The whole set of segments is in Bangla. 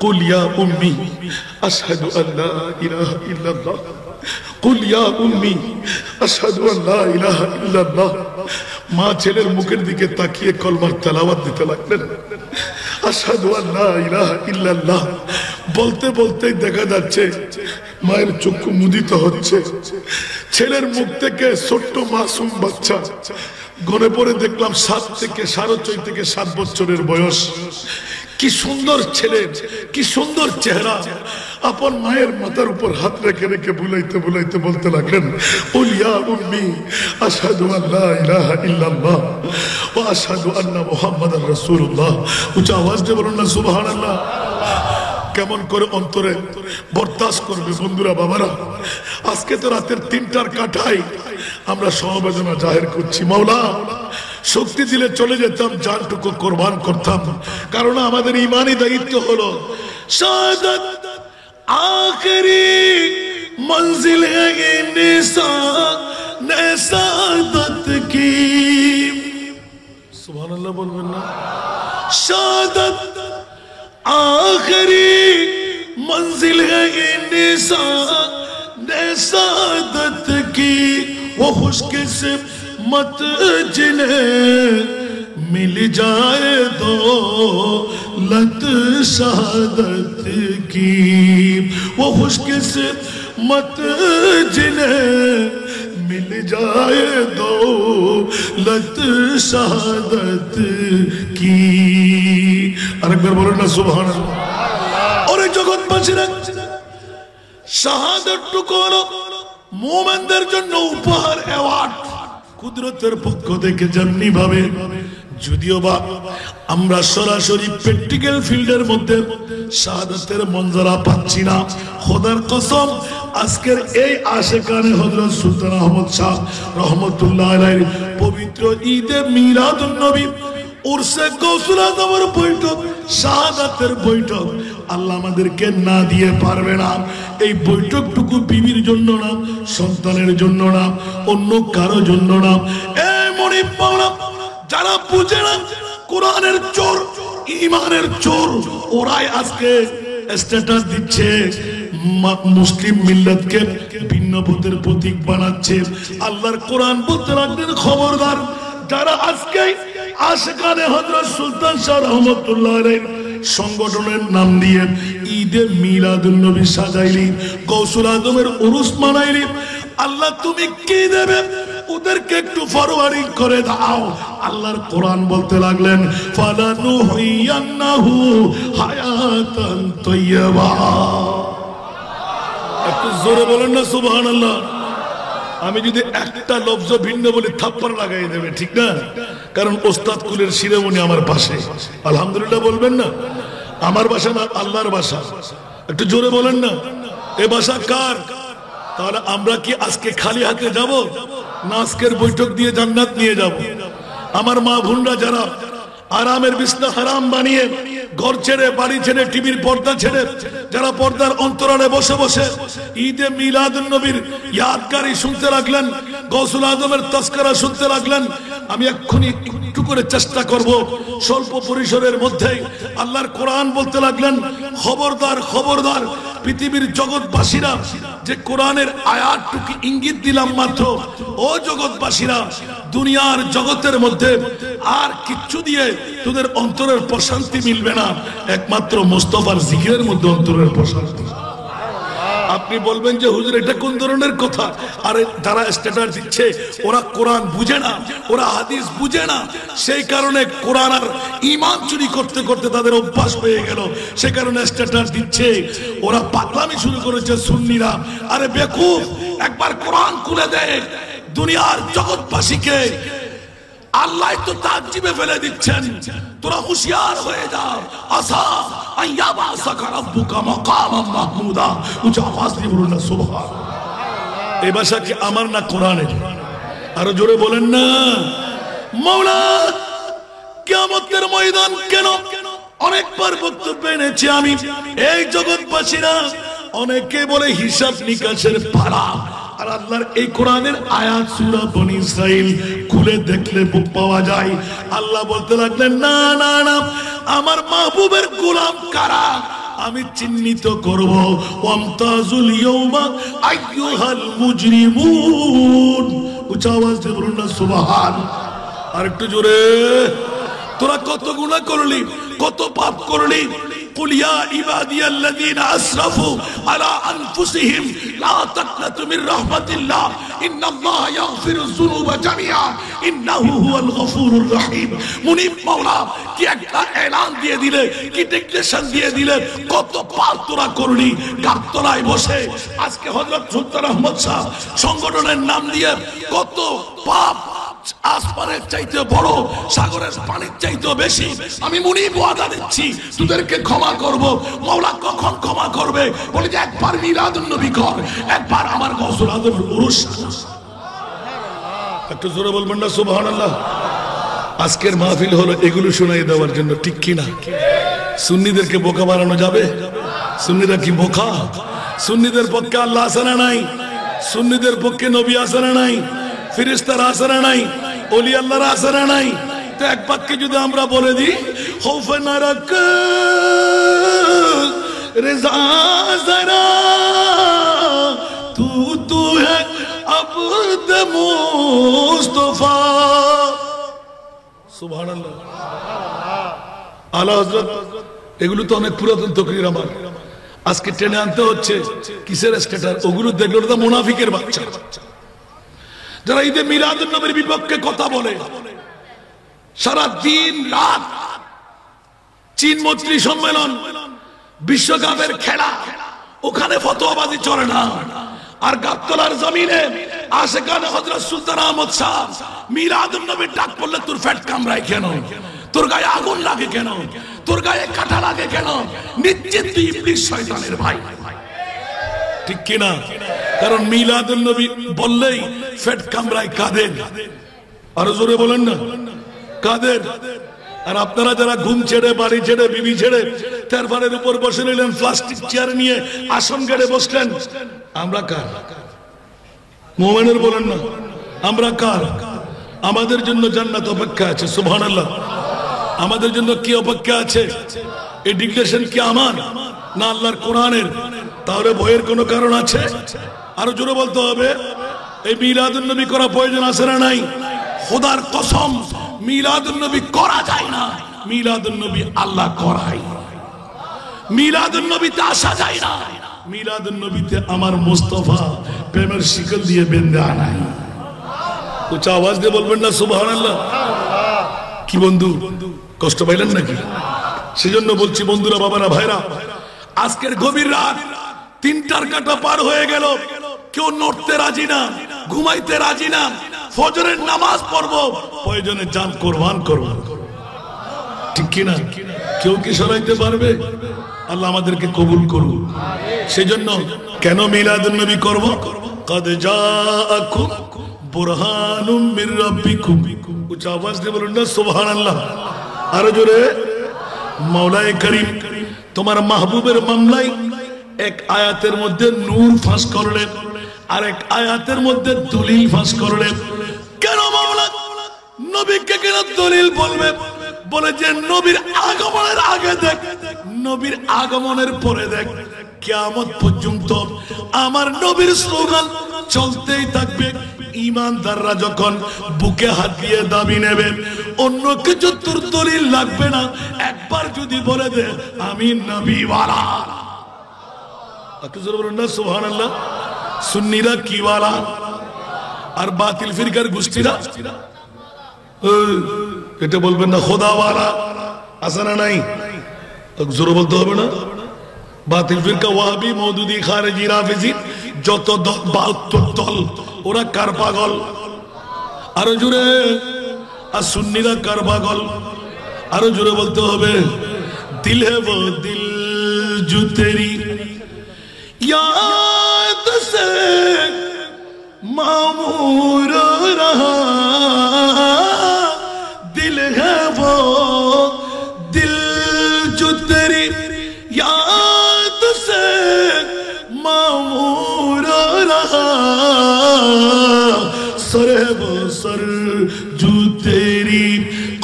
কুল ইয়া উম্মি আশহাদু আল্লা ইলাহা ইল্লাল্লাহ, কুল ইয়া উম্মি আশহাদু আল্লা ইলাহা ইল্লাল্লাহ। মা ছেলের মুখের দিকে তাকিয়ে কলমার তেলাওয়াত দিতে লাগলেন। আশহাদু আল্লা ইলাহা ইল্লাল্লাহ বলতে বলতে দেখা যাচ্ছে মায়ের চক্ষু মুদিত হচ্ছে। ছেলের মুখ থেকে ছোট্ট মাসুম বাচ্চা, গনে পড়ে দেখলাম 7 থেকে 6.5 থেকে 7 বছরের বয়স। কি সুন্দর ছেলে, কি সুন্দর চেহারা। আপন মায়ের মাথার উপর হাত রেখে রেখে বুলাইতে বুলাইতে বলতে লাগলেন, কুল ইয়া উম্মি আশহাদু আল্লা ইলাহা ইল্লাল্লাহ ওয়া আশহাদু আন্না মুহাম্মাদার রাসূলুল্লাহ। উচ্চ আওয়াজ দিয়ে বলুন না সুবহানাল্লাহ। কেমন করে অন্তরে বরদাস্ত করবে বন্ধুরা, বাবারা। আজকে তো রাতের 3টার কাঠাই আমরা সমবেদনা জাহির করছি। মাওলা শক্তি দিলে চলে যেতাম, জানটুকু কোরবান করতাম, কারণ আমাদের ইমানি দায়িত্ব হলো শাহাদাত আখেরি মঞ্জিল है ये निसादत की। সুবহানাল্লাহ বলবেন না? শাহাদাত आखिरी मंजिल है ये निसादत की, वो खुशकिस्मत जिन्हें मिल जाए दौलत शहादत की, वो खुशकिस्मत जिन्हें मिल जाए दौलत शहादत की। আরেকবার বলেন না সুবহানাল্লাহ। ওরে জগৎবাসীরা, শাহাদাতটুকু হলো মুমিনদের জন্য উপহার, অ্যাওয়ার্ড কুদরতের পক্ষ থেকে। যেমনি ভাবে যদিও বা আমরা সরাসরি প্র্যাকটিক্যাল ফিল্ডের মধ্যে শাহাদাতের মঞ্জরা পাচ্ছি না, খোদার কসম আজকের এই আশেকানে হযরত সুলতান আহমদ শাহ রহমতুল্লাহ আলাইহির পবিত্র ঈদে মিলাদুন নবী, উরসে গৌসুল আজমের বৈঠক, শাহাদাতের বৈঠক আল্লাহ আমাদেরকে না দিয়ে পারবে না। এই বৈঠকটুকু বিবির জন্য না, সন্তানের জন্য না, অন্য কারো জন্য না। এই মনিব পাওনা যারা বুঝে না কোরআনের চোর, ইমানের চোর, ওরাই আজকে স্ট্যাটাস দিচ্ছে, মুসলিম মিল্লাতকে ভিন্ন পথের প্রতীক বানাচ্ছে। আল্লাহর কোরআন বলতে লাগলেন, খবরদার যারা আজকে আশিকানে হযরত সুলতান শাহ রহমতুল্লাহ আলাইহির সংগঠনের নাম দিয়ে ঈদে মিলাদুন নবী সাজাইলি, গৌসুল আজমের উরুস মানাইলি, আল্লাহ তুমি কি দেবে ওদেরকে একটু ফরওয়ার্ডিং করে দাও। আল্লাহর কোরআন বলতে লাগলেন, ফালানুহিয়ান্নাহু হায়াতান তাইয়্যিবা। একটু জোরে বলেন না সুবহানাল্লাহ। আমি যদি একটা লফজ ভিন্ন বলি থাপ্পড় লাগাই দেবে, ঠিক না? কারণ ওস্তাদ কুলের শিরোমণি আমার পাশে। আলহামদুলিল্লাহ বলবেন না? আমার ভাষা না আল্লাহর ভাষা। একটু জোরে বলেন না, এ ভাষা কার? তাহলে আমরা কি আজকে খালি হাতে যাব না আজকের বৈঠক দিয়ে জান্নাত নিয়ে যাব? আমার মা বোনরা যারা আরামের বিছনা হারাম বানিয়ে ঘর ছেড়ে, বাড়ি ছেড়ে, টিভির পর্দা ছেড়ে, যারা পর্দার অন্তরালে বসে বসে ঈদে মিলাদুন নবীর ইয়াদগারি শুনতে লাগলেন, গৌসুল আজমের তাজকিরা শুনতে লাগলেন, আমি এক্ষুনি একটু করে চেষ্টা করব স্বল্প পরিসরের মধ্যেই আল্লাহর কোরআন বলতে লাগলেন, খবরদার খবরদার পৃথিবীর জগৎবাসীরা, যে কোরআনের আয়াতটুকু ইঙ্গিত দিলাম মাত্র, ও জগৎবাসীরা, দুনিয়ার জগতের মধ্যে আর কিচ্ছু দিয়ে তোদের অন্তরের প্রশান্তি মিলবে না, একমাত্র মুস্তাফার জিকিরের মধ্যে অন্তরের প্রশান্তি। আপনি বলবেন যে হুজুর এটা কোন ধরনের কথা? আরে যারা স্ট্যাটাস দিচ্ছে ওরা কোরআন বুঝে না, ওরা হাদিস বুঝে না, সেই কারণে কোরআন আর ঈমান চুরি করতে করতে তাদের অভ্যাস হয়ে গেল, সে কারণে স্ট্যাটাস দিচ্ছে। ওরা পাগলামি শুরু করেছে সুন্নিরা। আরে বেকুফ, একবার কোরআন খুলে দেয়, দুনিয়ার জগৎবাসীকে আল্লাহ তো তাজ্জিবে ফেলে দিচ্ছেন, তোরা হুঁশিয়ার হয়ে যা। আসা আইয়াবাসাকা রাব্বুকা মাকামান মাহমুদা। উচ্চ আওয়াজ দিয়ে বলুন না সুবহানাল্লাহ। এই ভাষা কি আমার না কোরআনের? আরো জোরে বলেন না। মাওলা কিয়ামতের ময়দান কেন? অনেকবার বক্তব্য এনেছি আমি, এই জগৎবাসীরা অনেকে বলে হিসাব নিকাশের পালা, আর আল্লাহর এই কোরআনের আয়াত সূরা বনী ইসরাইল খুলে দেখলে পাওয়া যায়। আল্লাহ বলতে লাগলেন, না না না, আমার মাহবুবের গোলাম কারা? আমি চিহ্নিত করব ওয়ামতাজুল ইয়াউমা আইয়ুহাল মুজরিমুন উচ্চ আওয়াজ দিয়ে বলুন না সুবহান আর একটু জোরে তোরা কত গুনাহ করলি কত পাপ করলি কুল ইয়া ইবাদিয়াল্লাযীনা আসরাফু আলা আনফুসিহিম লা তাকনাতু মির রাহমাতিল্লাহ ইন্নাল্লাহা ইয়াগফিরুয যুনুবা জামিআ ইন্নাহু হুয়াল গফুরুর রহিম মুনিব মাওলা কি একটা এলান দিয়ে দিলে কি ডিক্লেরেশন দিয়ে দিলে কত পাপ তোরা করলি গাবতলায় বসে আজকে হযরত সুলতান আহমদ শাহ সংগঠনের নাম দিয়ে কত পাপ আসমানের চাইতে বড় সাগরের পানির চাইতে বেশি আমি মুনিব ওয়াদা দিচ্ছি তোদেরকে ক্ষমা করব মাওলা কখন ক্ষমা করবে বলে যে একবার মিলাদুন নবী কর একবার আমার গসল আজমের উরুস একটু জোরে বলবেন না সুবহানাল্লাহ আজকের মাহফিল হলো এগুলো শোনাই দেওয়ার জন্য ঠিক কি না সুন্নিদেরকে বোকা বানানো যাবে সুন্নিরা কি বোকা সুন্নিদের পক্ষে আল্লাহ আছে না নাই সুন্নিদের পক্ষে নবী আছে না নাই ফেরেশতারা আছে না নাই ওলি আল্লাহর আছে না নাই তো এক বাক্যে যদি আমরা বলে দিই খৌফে নারক রিজা জরা তু হে আবদ মুস্তাফা সুবহানাল্লাহ আলা হযরত এগুলো তো অনেক পুরাতন তকরীর আমার আজকে টেনে আনতে হচ্ছে কিসের স্ট্যাটাস ওগুলো দেখলে তো মুনাফিকের বাচ্চা যারা ঈদে মিলাদুন নবীর বিপক্ষে কথা বলে সারা দিন রাত চীন মৈত্রী সম্মেলন বিশ্বকাপের খেলা ওখানে ফতোয়াবাজি চলে না আর গাবতলার জমিনে আশেকানে হযরত সুলতান আহমদ শাহ মিলাদুন নবীর ডাক পড়লে তোর ফ্যাট কামড়ায় কেন তোর গায়ে আগুন লাগে কেন তোর গায়ে কাঁটা লাগে কেন নিশ্চিত তুই ইবলিস শয়তানের ভাই ঠিক কিনা কারণ মিলাদুন নবী বললেই ফ্যাট কামড়ায় কাদের আর জোরে বলেন না কাদের আর আপনারা যারা ঘুম ছেড়ে বাড়ি ছেড়ে বিবি ছেড়ে তারপরের উপর বসে নিলেন প্লাস্টিক চেয়ার নিয়ে আসন গেড়ে বসলেন আমরা কার মুমিনের বলেন না আমরা কার আমাদের জন্য জান্নাত অপেক্ষা আছে সুবহানাল্লাহ আমাদের জন্য কি অপেক্ষা আছে এই ডিক্লেরেশন কি আমার না আল্লাহর কোরআনের তাহলে ভয়ের কোনো কারণ আছে আরো জোরে বলতে হবে এই মিলাদুন নবী করা প্রয়োজন আছে না নাই খোদার কসম মিলাদুন নবী করা যায় না মিলাদুন নবী আল্লাহ করায় মিলাদুন নবীতে আসা যায় না মিলাদুন নবীতে আমার মুস্তাফা প্রেমের শিকল দিয়ে বেঁধে আনায় উচ্চ আওয়াজ দিয়ে বলবেন না সুবহানাল্লাহ কি বন্ধু কষ্ট পাইলেন নাকি সেজন্য বলছি বন্ধুরা বাবারা ভাইরা আজকের গভীর রাত 3টার কাঁটা পার হয়ে গেল কেউ নড়তে রাজি না ঘুমাইতে রাজি না ফজরের নামাজ পড়বো প্রয়োজনে জান কোরবান করব ঠিক কিনা কেউ কি সরাইতে পারবে আল্লাহ আমাদেরকে কবুল করুন সেজন্য কেন মিলাদুন নবী করব কদ জাআকুম বুরহানুম মির রাব্বিকুম উচ্চ আওয়াজ দিয়ে বলুন না সুবহানাল্লাহ আরো জোরে মাওলায়ে করিম তোমার মাহবুবের মামলায় এক আয়াতের মধ্যে নূর ফাঁস করলেন আর এক আয়াতের মধ্যে দলিল ফাঁস করলেন কেন মাওলা নবীকে কেন দলিল বলবে বলে যে নবীর আগমনের আগে দেখ নবীর আগমনের পরে দেখ কিয়ামত পর্যন্ত আমার নবীর স্লোগান চলতেই থাকবে ঈমানদাররা যখন বুকে হাত দিয়ে দাবি নেবে অন্য কিছু তোর দলিল লাগবে না একবার যদি বলে দে আমি নবীওয়ালা আকজর বলুন না সুবহানাল্লাহ সুন্নিরা কিওয়ালা আর বাতিল ফিরকার গোষ্ঠীরা এটা বলবেন না খোদাওয়ালা আছে না নাই জোর বলতে হবে না বাতিল ফিরকা ওয়াহাবি মওদুদি খারেজি রাফিজি যত 72 দল ওরা কার পাগল আরো জোরে আর সুন্নিরা কার পাগল আরো জোরে বলতে হবে দিল হে वो दिल जो तेरी याद से मामूर रहा दिल है वो दिल जो तेरी याद से मामूर रहा सर है वो सर जो तेरी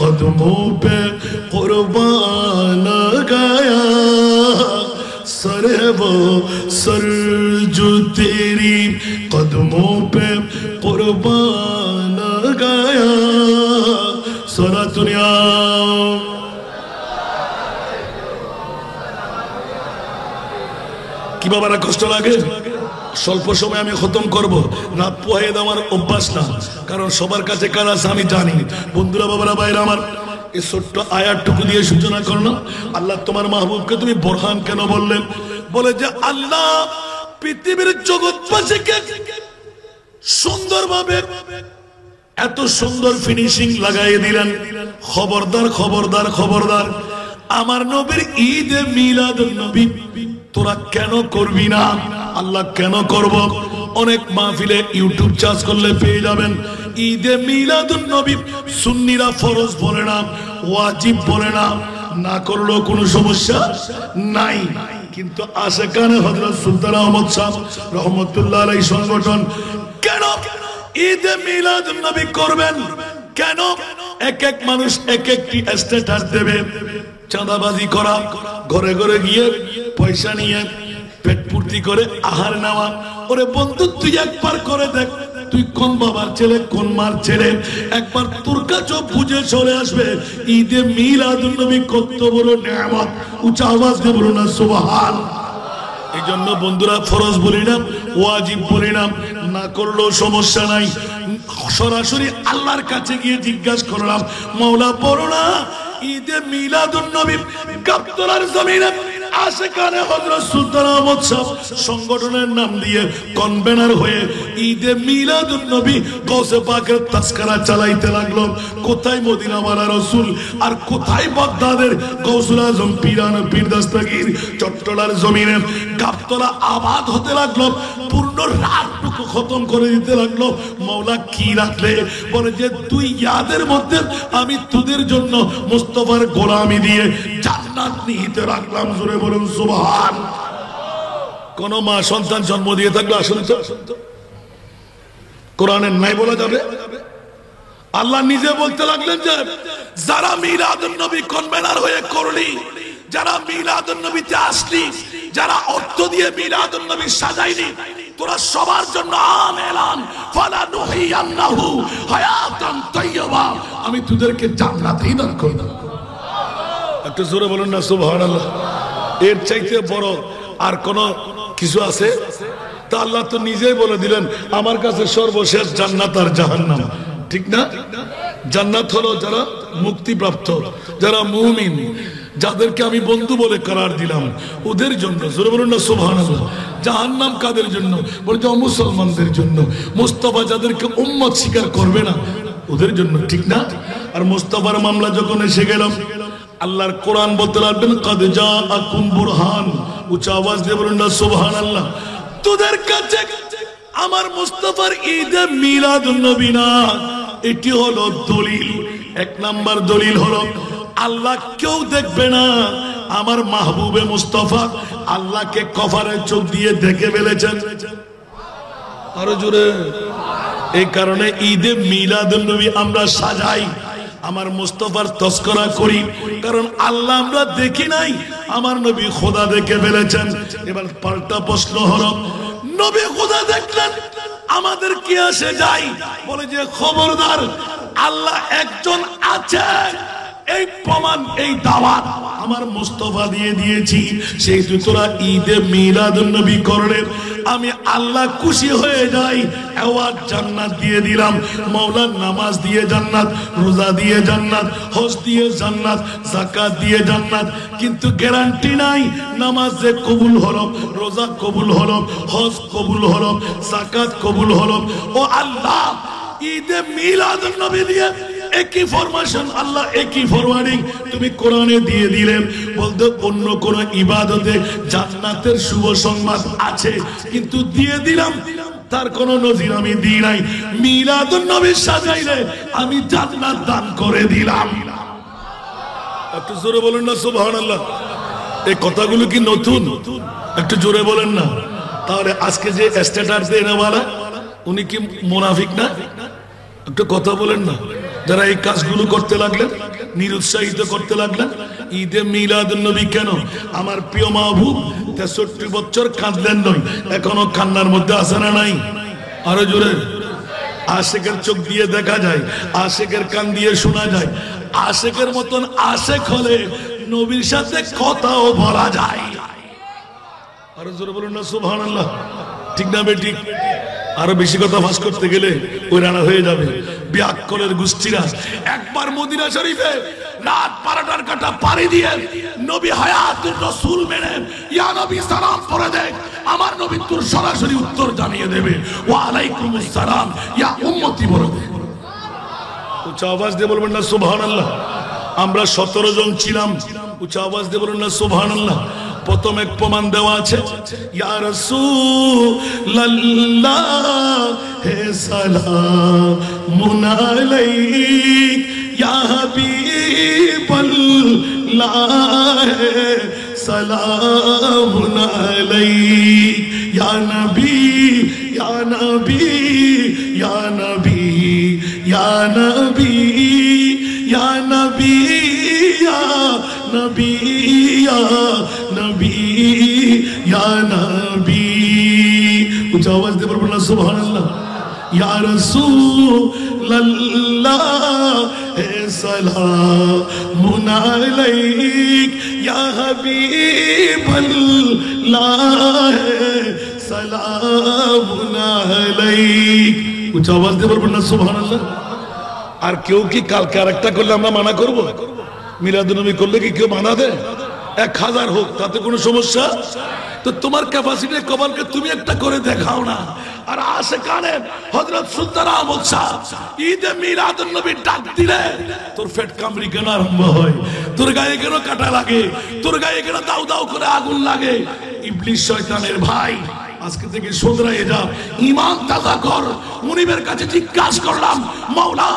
कदमों पे कुर्बान गया सर है वो सर जो तेरी कदमों पे कुर्बान गया सारा दुनिया কি বাবারা কষ্ট লাগে স্বল্প সময় আমি খতম করব রাত পোহাইয়ে দেওয়ার অভ্যাস না কারণ সবার কাছে কাজ আছে আমি জানি বন্ধুরা বাবারা বাইরে আমার এই ছোট্ট আয়াতটুকু দিয়ে সূচনা করলাম আল্লাহ তোমার মাহবুবকে তুমি বোরহান কেন বললেন বলে যে আল্লাহ পৃথিবীর জগৎবাসীকে সুন্দরভাবে এত সুন্দর ফিনিশিং লাগাইয়ে দিলেন খবরদার খবরদার খবরদার আমার নবীর ঈদে মিলাদুন নবী তোরা কেন করবি না আল্লাহ কেন করব অনেক মাহফিলে ইউটিউব চার্জ করলে পেয়ে যাবেন ঈদে মিলাদুন নবী সুন্নিরা ফরজ বলে না ওয়াজিব বলে না না করলেও কোনো সমস্যা নাই কিন্তু আশেকানে হযরত সুলতান আহমদ সাহেব রহমাতুল্লাহ আলাইহি সংগঠন কেন ঈদে মিলাদুন নবী করবেন কেন এক এক মানুষ এক একটি স্ট্যাটাস দেবে চাঁদাবাজি করা ঘরে ঘরে গিয়ে পয়সা নিয়ে পেট পূর্তি করে আহার নেওয়া ওরে বন্ধু তুই একবার করে দেখ তুই কোন বাবার ছেলে কোন মার ছেলে একবার তোর কাছে বুঝে চলে আসবে ঈদে মিলাদুন নবী কত বড় নিয়ামত উচ্চ আওয়াজ দিয়ে বলুন না সুবহান এই জন্য বন্ধুরা ফরজ বলি না ওয়াজিব বলি না না করলেও সমস্যা নাই সরাসরি আল্লাহর কাছে গিয়ে জিজ্ঞাসা করলাম মাওলা বলো না ঈদে মিলাদুন নবী গাবতলার জমিনে আশেকানে হযরত সুলতান আহমদ সাহেব সংগঠনের নাম দিয়ে কনভেনার হয়ে ঈদে মিলাদুন নবী গৌসে পাকের তাসকারা চালাইতে লাগলো কোথায় মদিনা ওয়ালা রাসূল আর কোথায় বাগদাদের গৌসুল আজম পীরানা পীর দস্তগীর চট্টলার জমিনে গাবতলা আবাদ হতে লাগলো পূর্ণ রাতটুকু খতম করে দিতে লাগলো মাওলা কি রাখলে বলে যে তুই ইয়াদের মধ্যে আমি তোদের জন্য মুস্তাফার গোলামি দিয়ে জান্নাত নিহিতে রাখলাম জোরে বলুন সুবহান কোন মা সন্তান জন্ম দিয়ে থাকলে আসলে তো কোরআনে নাই বলা যাবে আল্লাহ নিজে বলতে লাগলেন যে যারা মিলাদুন নবী কনভেনার হয়ে করলি যারা মিলাদুন নবীতে আসলি যারা অর্থ দিয়ে মিলাদুন নবী সাজাইলি তোরা সবার জন্য আমেলান ফালা নুহিয়ান্নাহু হায়াতান তাইয়্যিবা আমি তোদেরকে জান্নাতই দান করব একটু জোরে বলুন না সুবহানাল্লাহ এর চাইতে বড় আর কোন কিছু আছে তা আল্লাহ তো নিজেই বলে দিলেন আমার কাছে সর্বশেষ জান্নাত আর জাহান্নাম ঠিক না জান্নাত হলো যারা মুক্তিপ্রাপ্ত যারা মুমিন যাদেরকে আমি বন্ধু বলে করার দিলাম ওদের জন্য জোরে বলুন না সুবহানাল্লাহ জাহান্নাম কাদের জন্য বলে যে মুসলমানদের জন্য মুস্তাফা যাদেরকে উম্মত স্বীকার করবে না ওদের জন্য ঠিক না আর মুস্তাফার মামলা যখন এসে গেলাম আল্লাহর কোরআন বলতে লাগবেন কাদ জাআকুম বুরহান উচ্চ আওয়াজ দিয়ে বলুন না সুবহানাল্লাহ তোদের কাছে আমার মুস্তাফার ঈদে মিলাদুন নবী না এটি হলো দলিল এক নাম্বার দলিল হলো আল্লাহ কেউ দেখবে না আমার মাহবুবে মুস্তাফা আল্লাহকে কফারে চোখ দিয়ে দেখে ফেলেছেন আরো জোরে এই কারণে ঈদে মিলাদুন নবী আমরা সাজাই আমার মুস্তাফার তস্করা করি কারণ আল্লাহ আমরা দেখি নাই আমার নবী খোদা দেখে ফেলেছেন এবার পাল্টা প্রশ্ন হলো নবী খোদা দেখলেন আমাদের কি আসে যায় বলে যে খবরদার আল্লাহ একজন আছে এই প্রমাণ এই দাওয়াত আমার মুস্তাফা দিয়ে দিয়েছি সেই তোরা ঈদে মিলাদুন নবী করলে আমি আল্লাহ খুশি হয়ে যাই এওয়াজ জান্নাত দিয়ে দিলাম মাওলা নামাজ দিয়ে জান্নাত রোজা দিয়ে জান্নাত হজ দিয়ে জান্নাত যাকাত দিয়ে জান্নাত কিন্তু গ্যারান্টি নাই নামাজ যে কবুল হলো রোজা কবুল হলো হজ কবুল হলো যাকাত কবুল হলো ও আল্লাহ ঈদে মিলাদুন নবী দিয়ে একই ফরমেশন আল্লাহ একই ফরওয়ার্ডিং তুমি কোরআনে দিয়ে দিলেন বলতে অন্য কোন ইবাদতে জান্নাতের শুভ সংবাদ আছে কিন্তু দিয়ে দিলাম তার কোন নজির আমি দিই নাই মিলাদুন নবী সাজাইলে আমি জান্নাত দান করে দিলাম একটু জোরে বলেন না সুবহানাল্লাহ এই কথাগুলো কি নতুন একটু জোরে বলেন না তাহলে আজকে যে স্ট্যাটাস দেনেওয়ালা উনি কি মুনাফিক না একটু কথা বলেন না যারা এই কাজগুলো করতে লাগলেন নিরুৎসাহিত করতে লাগলেন। ঈদে মিলাদুন নবী কেন? আমার প্রিয় মাহবুব 63 বছর কাঁদলেন নয়, এখনো কান্নার মধ্যে আছে না নাই? আরো জোরে। আশেকের চোখ দিয়ে দেখা যায়, আশেকের কান দিয়ে শোনা যায়। আশেকের মতন আশেক হলে নবীর সাথে কথাও বলা যায়। আরো জোরে বলুন না সুবহানাল্লাহ। ঠিক না বেঠিক? আরো বেশি কথা ফাঁস করতে গেলে ওই রানা হয়ে যাবে। বিয়াক্কলের গোষ্ঠীরা একবার মদিনা শরীফে রাত 12টার কাটা পাড়ি দিয়ে নবী হায়াতুর রাসূল মেনে ইয়া নবী সালাম পড়ে দেখ, আমার নবী তোর সরাসরি উত্তর জানিয়ে দেবে ওয়া আলাইকুমুস সালাম ইয়া উম্মতি বলে দে। উচ্চ আওয়াজ দিয়ে বলবেন না সুবহানাল্লাহ। আমরা 17 জন ছিলাম, উচ্চ আওয়াজ দিয়ে বলুন না সুবহানাল্লাহ। প্রথম এক প্রমাণ দেওয়া আছে, ইয়া রাসূলুল্লাহ হে সালামুন আলাইক ইয়া হাবিবাল্লাহ সালামুন আলাইক ইয়া নবী ইয়া নবী ইয়া নবী ইয়া নবী ইয়া নবী ইয়া নবী ইয়া নবী ইয়া নবী। উচ্চ আওয়াজ দিয়ে বলবেন না সুবহানাল্লাহ। ইয়া রাসূলুল্লাহ হে সালামুন আলাইক ইয়া হাবিবাল্লাহ সালামুন আলাইক। উচ্চ আওয়াজ দিয়ে বলবেন না সুবহানাল্লাহ। আর কেউ কি কালকে আরেকটা করলে আমরা মানা করব? মিলাদুন্নবী করলে কি কেউ মানা দেয়? 1000 হোক, তাতে কোনো সমস্যা? তো তোমার ক্যাপাসিটি কমালকে তুমি একটা করে দেখাও না। আর আশেকানে হযরত সুলতান আহমদ শাহ ঈদে মিলাদুন্নবী ডাক দিলে তোর পেট কামড়ি কেন আরম্ভ হয়, তোর গায়ে কেন কাটা লাগে, তোর গায়ে কেন দাউ দাউ করে আগুন লাগে? ইবলিস শয়তানের ভাই, আজকে থেকে শুধরাইয়ে যা, ঈমান তাজা কর। মুনিবের কাছে জিজ্ঞাসা করলাম, মাওলা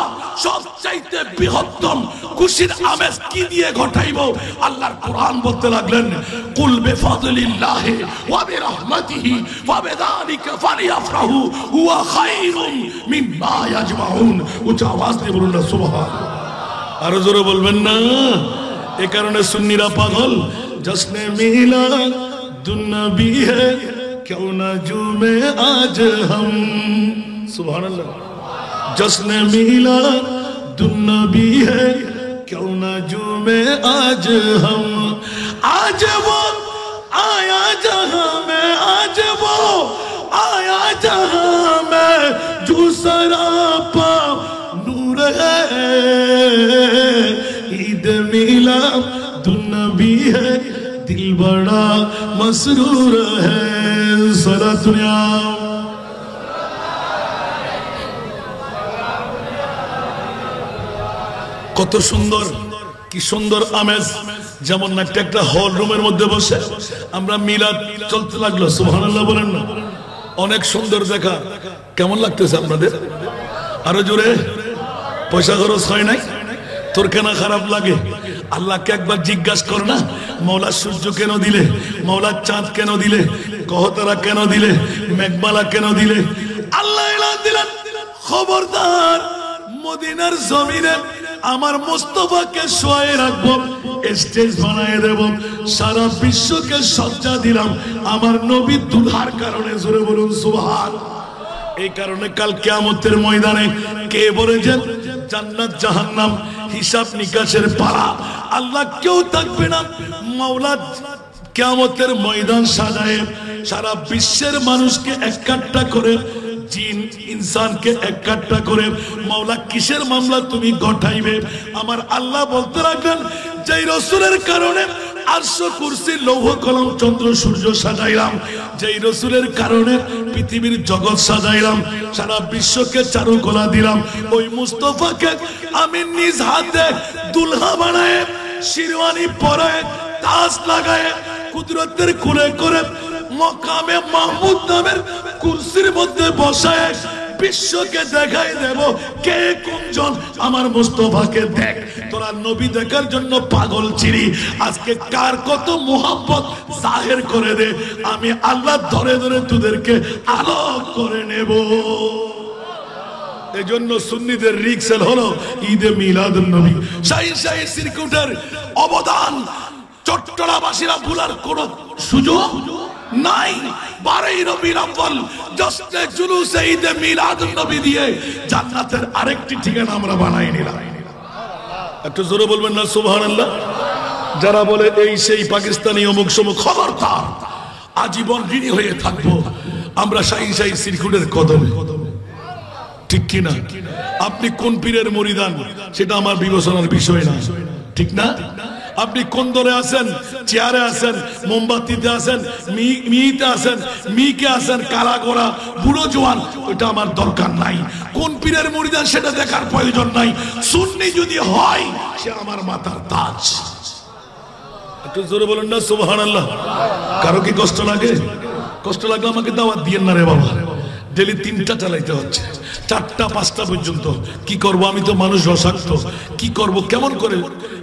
সবচাইতে বৃহত্তম খুশির আমেজ কি দিয়ে ঘটাইবো? আল্লাহর কোরআন বলতে লাগলেন, কুল বিফাদলিল্লাহি ওয়া বিরহমাতিহি ওয়া বিযালিকা ফালিয়াফরাহু হুয়া খায়রুম মিম্মা ইয়াজমাউন। উচ্চ আওয়াজ দিয়ে বলুন না সুবহানাল্লাহ। আরো জোরে বলবেন না? এ কারণে সুন্নিরা পাগল। জশ্নে মিলাদুন্নবী হে क्यों न झूमे आज हम, सुभान अल्लाह। जश्न मिलादुन्नबी है क्यों न झूमे आज हम, आज वो आया जहां में, आज वो आया जहां में जो सरापा नूर है। ईद मिलादुन्नबी है दिल बड़ा मसरूर है। सारा दुनिया কত সুন্দর, কি সুন্দর আমেজ। যেমন একটা হল রুমের মধ্যে বসে আমরা মিলাদ চলতে লাগলো, সুবহানাল্লাহ বলেন না? অনেক সুন্দর দেখা। কেমন লাগতেছে আপনাদের? আরো জোরে। পয়সা খরচ হয় নাই? তোর কেন খারাপ লাগে? আল্লাহকে একবার জিজ্ঞাসা কর না, মৌলা সূর্য কেন দিলে, মৌলা চাঁদ কেন দিলে, কহতারা কেন দিলে, মেঘমালা কেন দিলে? আল্লাহ এলান দিলেন, খবরদার মদিনার জমিনে আমার মুস্তাফাকে শোয়ায়ে রাখবো, স্টেজ বানায় দেব, সারা বিশ্বকে সজ্জা দিলাম আমার নবী দুলহার কারণে। জোরে বলুন সুবহান। এই কারণে কাল কিয়ামতের ময়দানে কে বলেছেন জান্নাত জাহান্নাম হিসাব নিকাশের পালা, আল্লাহ কেউ থাকবে না। মাওলা কিয়ামতের ময়দান সাজায় সারা বিশ্বের মানুষকে এককাট্টা করে, জিন ইনসানকে এককাট্টা করে মাওলা কিসের মামলা তুমি ঘটাইবে? আমার আল্লাহ বলতে লাগলেন, যেই রাসূলের কারণে আরশ কুরসি লৌহ কলম চন্দ্র সূর্য সাজাইলাম, যেই রাসূলের কারণে পৃথিবীর জগৎ সাজাইলাম, সারা বিশ্বকে চারুকলা দিলাম, ওই মুস্তাফাকে আমি নিজ হাতে দুলহা বানায়, শিরওয়ানি পরায়, তাজ লাগায়, কুদরতের কোলে করে মকামে মাহমুদ নামের কুরসির মধ্যে বসায় বিশ্বকে দেখাই দেব কে কোনজন আমার মুস্তাফাকে দেখ। তোরা নবী দেখার জন্য পাগল ছিলি, আজকে কার কত মোহাব্বত জাহির করে দে, আমি আল্লাহ ধরে ধরে তোদেরকে আলোক করে নেব। এজন্য সুন্নিদের রিক্সেল হলো ঈদে মিলাদুন নবী। শাহী সিরকুটের অবদান চট্টগ্রামবাসীরা ভুলার কোন সুযোগ নাই। 12 রবিউল আউয়াল জশ্নে জুলুসে ঈদে মিলাদুন নবী দিয়ে জান্নাতের আরেকটি ঠিকানা আমরা বানাই নিলাম। একটু জোরে বলবেন না সুবহানাল্লাহ। যারা বলে এই সেই পাকিস্তানি অমুক সমুক, খবরদার, আজীবন ঋণী হয়ে থাকবো আমরা শাহী সিরকুটের কদমে। ঠিক কিনা? আপনি কোন পীরের মুরিদান সেটা আমার বিবেচনার বিষয় না, ঠিক না? আপনি কোন দলে আছেন, চেয়ারে আছেন, মোমবাতিতে আছেন, মিতে আছেন, মিকে আছেন, কালা গোরা বুড়ো জোয়ান, ওটা আমার দরকার নাই। কোন পীরের মুরিদান সেটা দেখার প্রয়োজন নাই। সুন্নি যদি হয় সে আমার মাথার তাজ। একটু জোরে বলেন না সুবহানাল্লাহ। কারো কি কষ্ট লাগে? কষ্ট লাগলে আমাকে দাওয়াত দিয়েন না রে বাবা। ডেলি 3টা চালাইতে হচ্ছে, 4টা 5টা পর্যন্ত। কি করব? আমি তো মানুষ রসাক্ত, কি করব? কেমন করে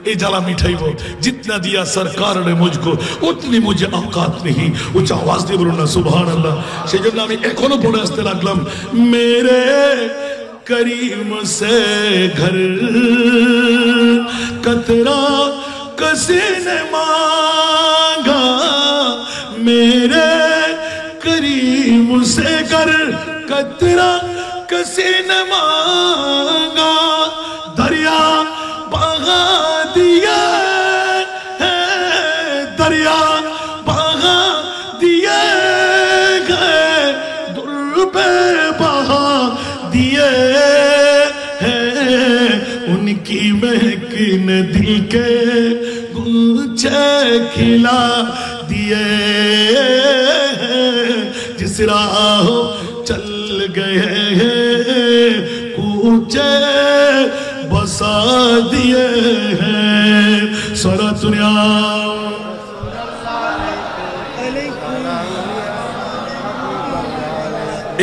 এই জ্বালা মিঠাইব? জিতনা দিয়া সরকার ने मुझको उतनी मुझे औकात नहीं। উচ্চ আওয়াজ দিয়ে বলুন না সুবহানাল্লাহ। সেই জন্য আমি এখনো পড়ে আসতে লাগলাম, মেরে করিম সে ঘর কতরা किसी ने मांगा, मेरे करीम से कर कतरा किसी ने मांगा, दरिया बहा दिया है, दरिया बहा दिए गए, दुर पे बहा दिए हैं, उनकी महक ने दिल के गुच्छे खिला दिए, जिस राह चल गए हैं कूचे बसा दिए हैं। सारा दुनिया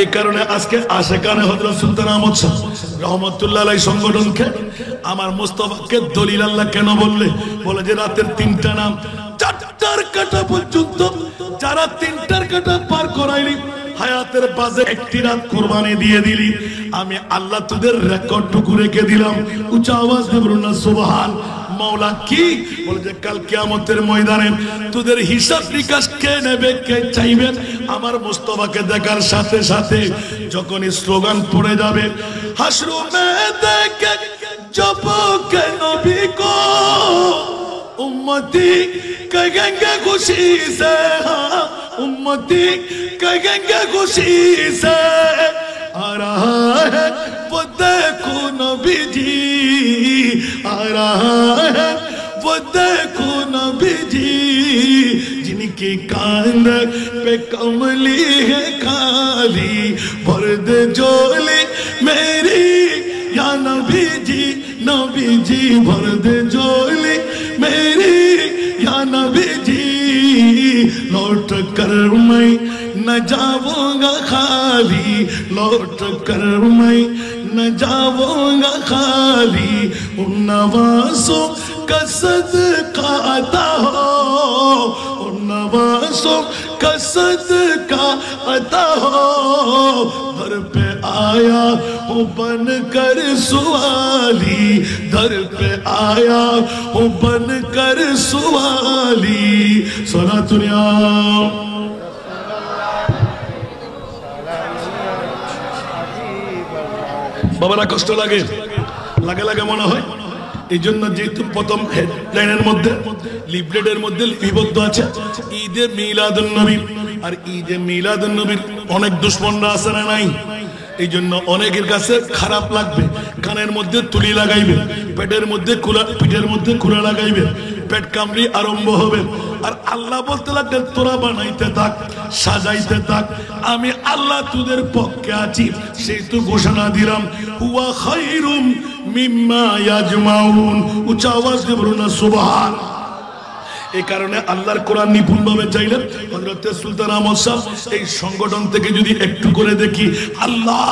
এই কারণে আজকে আশেকানে হযরত সুলতান আহমদ শাহ রহমাতুল্লাহ আলাইহি সংগঠনকে আমার মুস্তাফাকে দলিল আল্লাহ কেন বললে? বলে যে রাতের 3টা নাম 4টার কাটা পর্যন্ত যারা 3টার কাটা পার করাইলি, হায়াতের বাজে একটি রাত কুরবানি দিয়ে দিলি, আমি আল্লাহ তোদের রেকর্ডটুকু রেখে দিলাম। উচ্চ আওয়াজ দিয়ে বলুন না সুবহান। মওলা কি বলে যে কাল কিয়ামতের ময়দানে তোদের হিসাব নিকাশ কে নেবে, কে চাইবে? আমার মুস্তাফাকে দেখার সাথে সাথে যখন স্লোগান পড়ে যাবে, হাসরু মে দেখে জব কে নবী কো উম্মতি कहेंगे खुशी से, हाँ उम्मती कहेंगे खुशी से, आ रहा है वो देखो नबी जी, आ रहा है वो देखो नबी जी, जिनकी कान पे कमली है काली, भरद जोली मेरी या नबी जी भरद जोली मेरी या नबी जी, लौट कर मैं न जाऊंगा खाली, लौट कर मैं न जाऊंगा खाली, उन नवासों का सदका अता हो, उन नवासों का सदका अता हो, दर पे आया हूँ बन कर सुवाली, दर पे आया हूँ बन कर सुवाली। सोना दुनिया বাবারা কষ্ট লাগে, লাগে লাগে মনে হয়। এই জন্য যেহেতু প্রথম হেডলাইনের মধ্যে লিফলেটের মধ্যে লিপিবদ্ধ আছে ঈদে মিলাদুন নবী, আর ঈদে মিলাদুন নবীর অনেক দুশমনরা আছে না নাই? এই জন্য অনেকের কাছে খারাপ লাগবে, কানের মধ্যে তুলি লাগাইবে, পেটের মধ্যে পিঠের মধ্যে কুলা লাগাইবে, পেট কামড়ি আরম্ভ হবে। আর আল্লাহ বলতে লাগলেন তোরা বানাইতে থাক, সাজাইতে থাক, আমি আল্লাহ তোদের পক্ষে আছি। সেই তো ঘোষণা দিলাম, হুয়া খায়রুম মিম্মা ইয়াজমাউন। উচ্চ আওয়াজ দিয়ে বলুন না সুবহান। এই কারণে আল্লাহর কোরআন নিপুণ ভাবে চাইলেন হযরত সুলতান আহমদ শাহ এই সংগঠন থেকে যদি একটু করে দেখি, আল্লাহ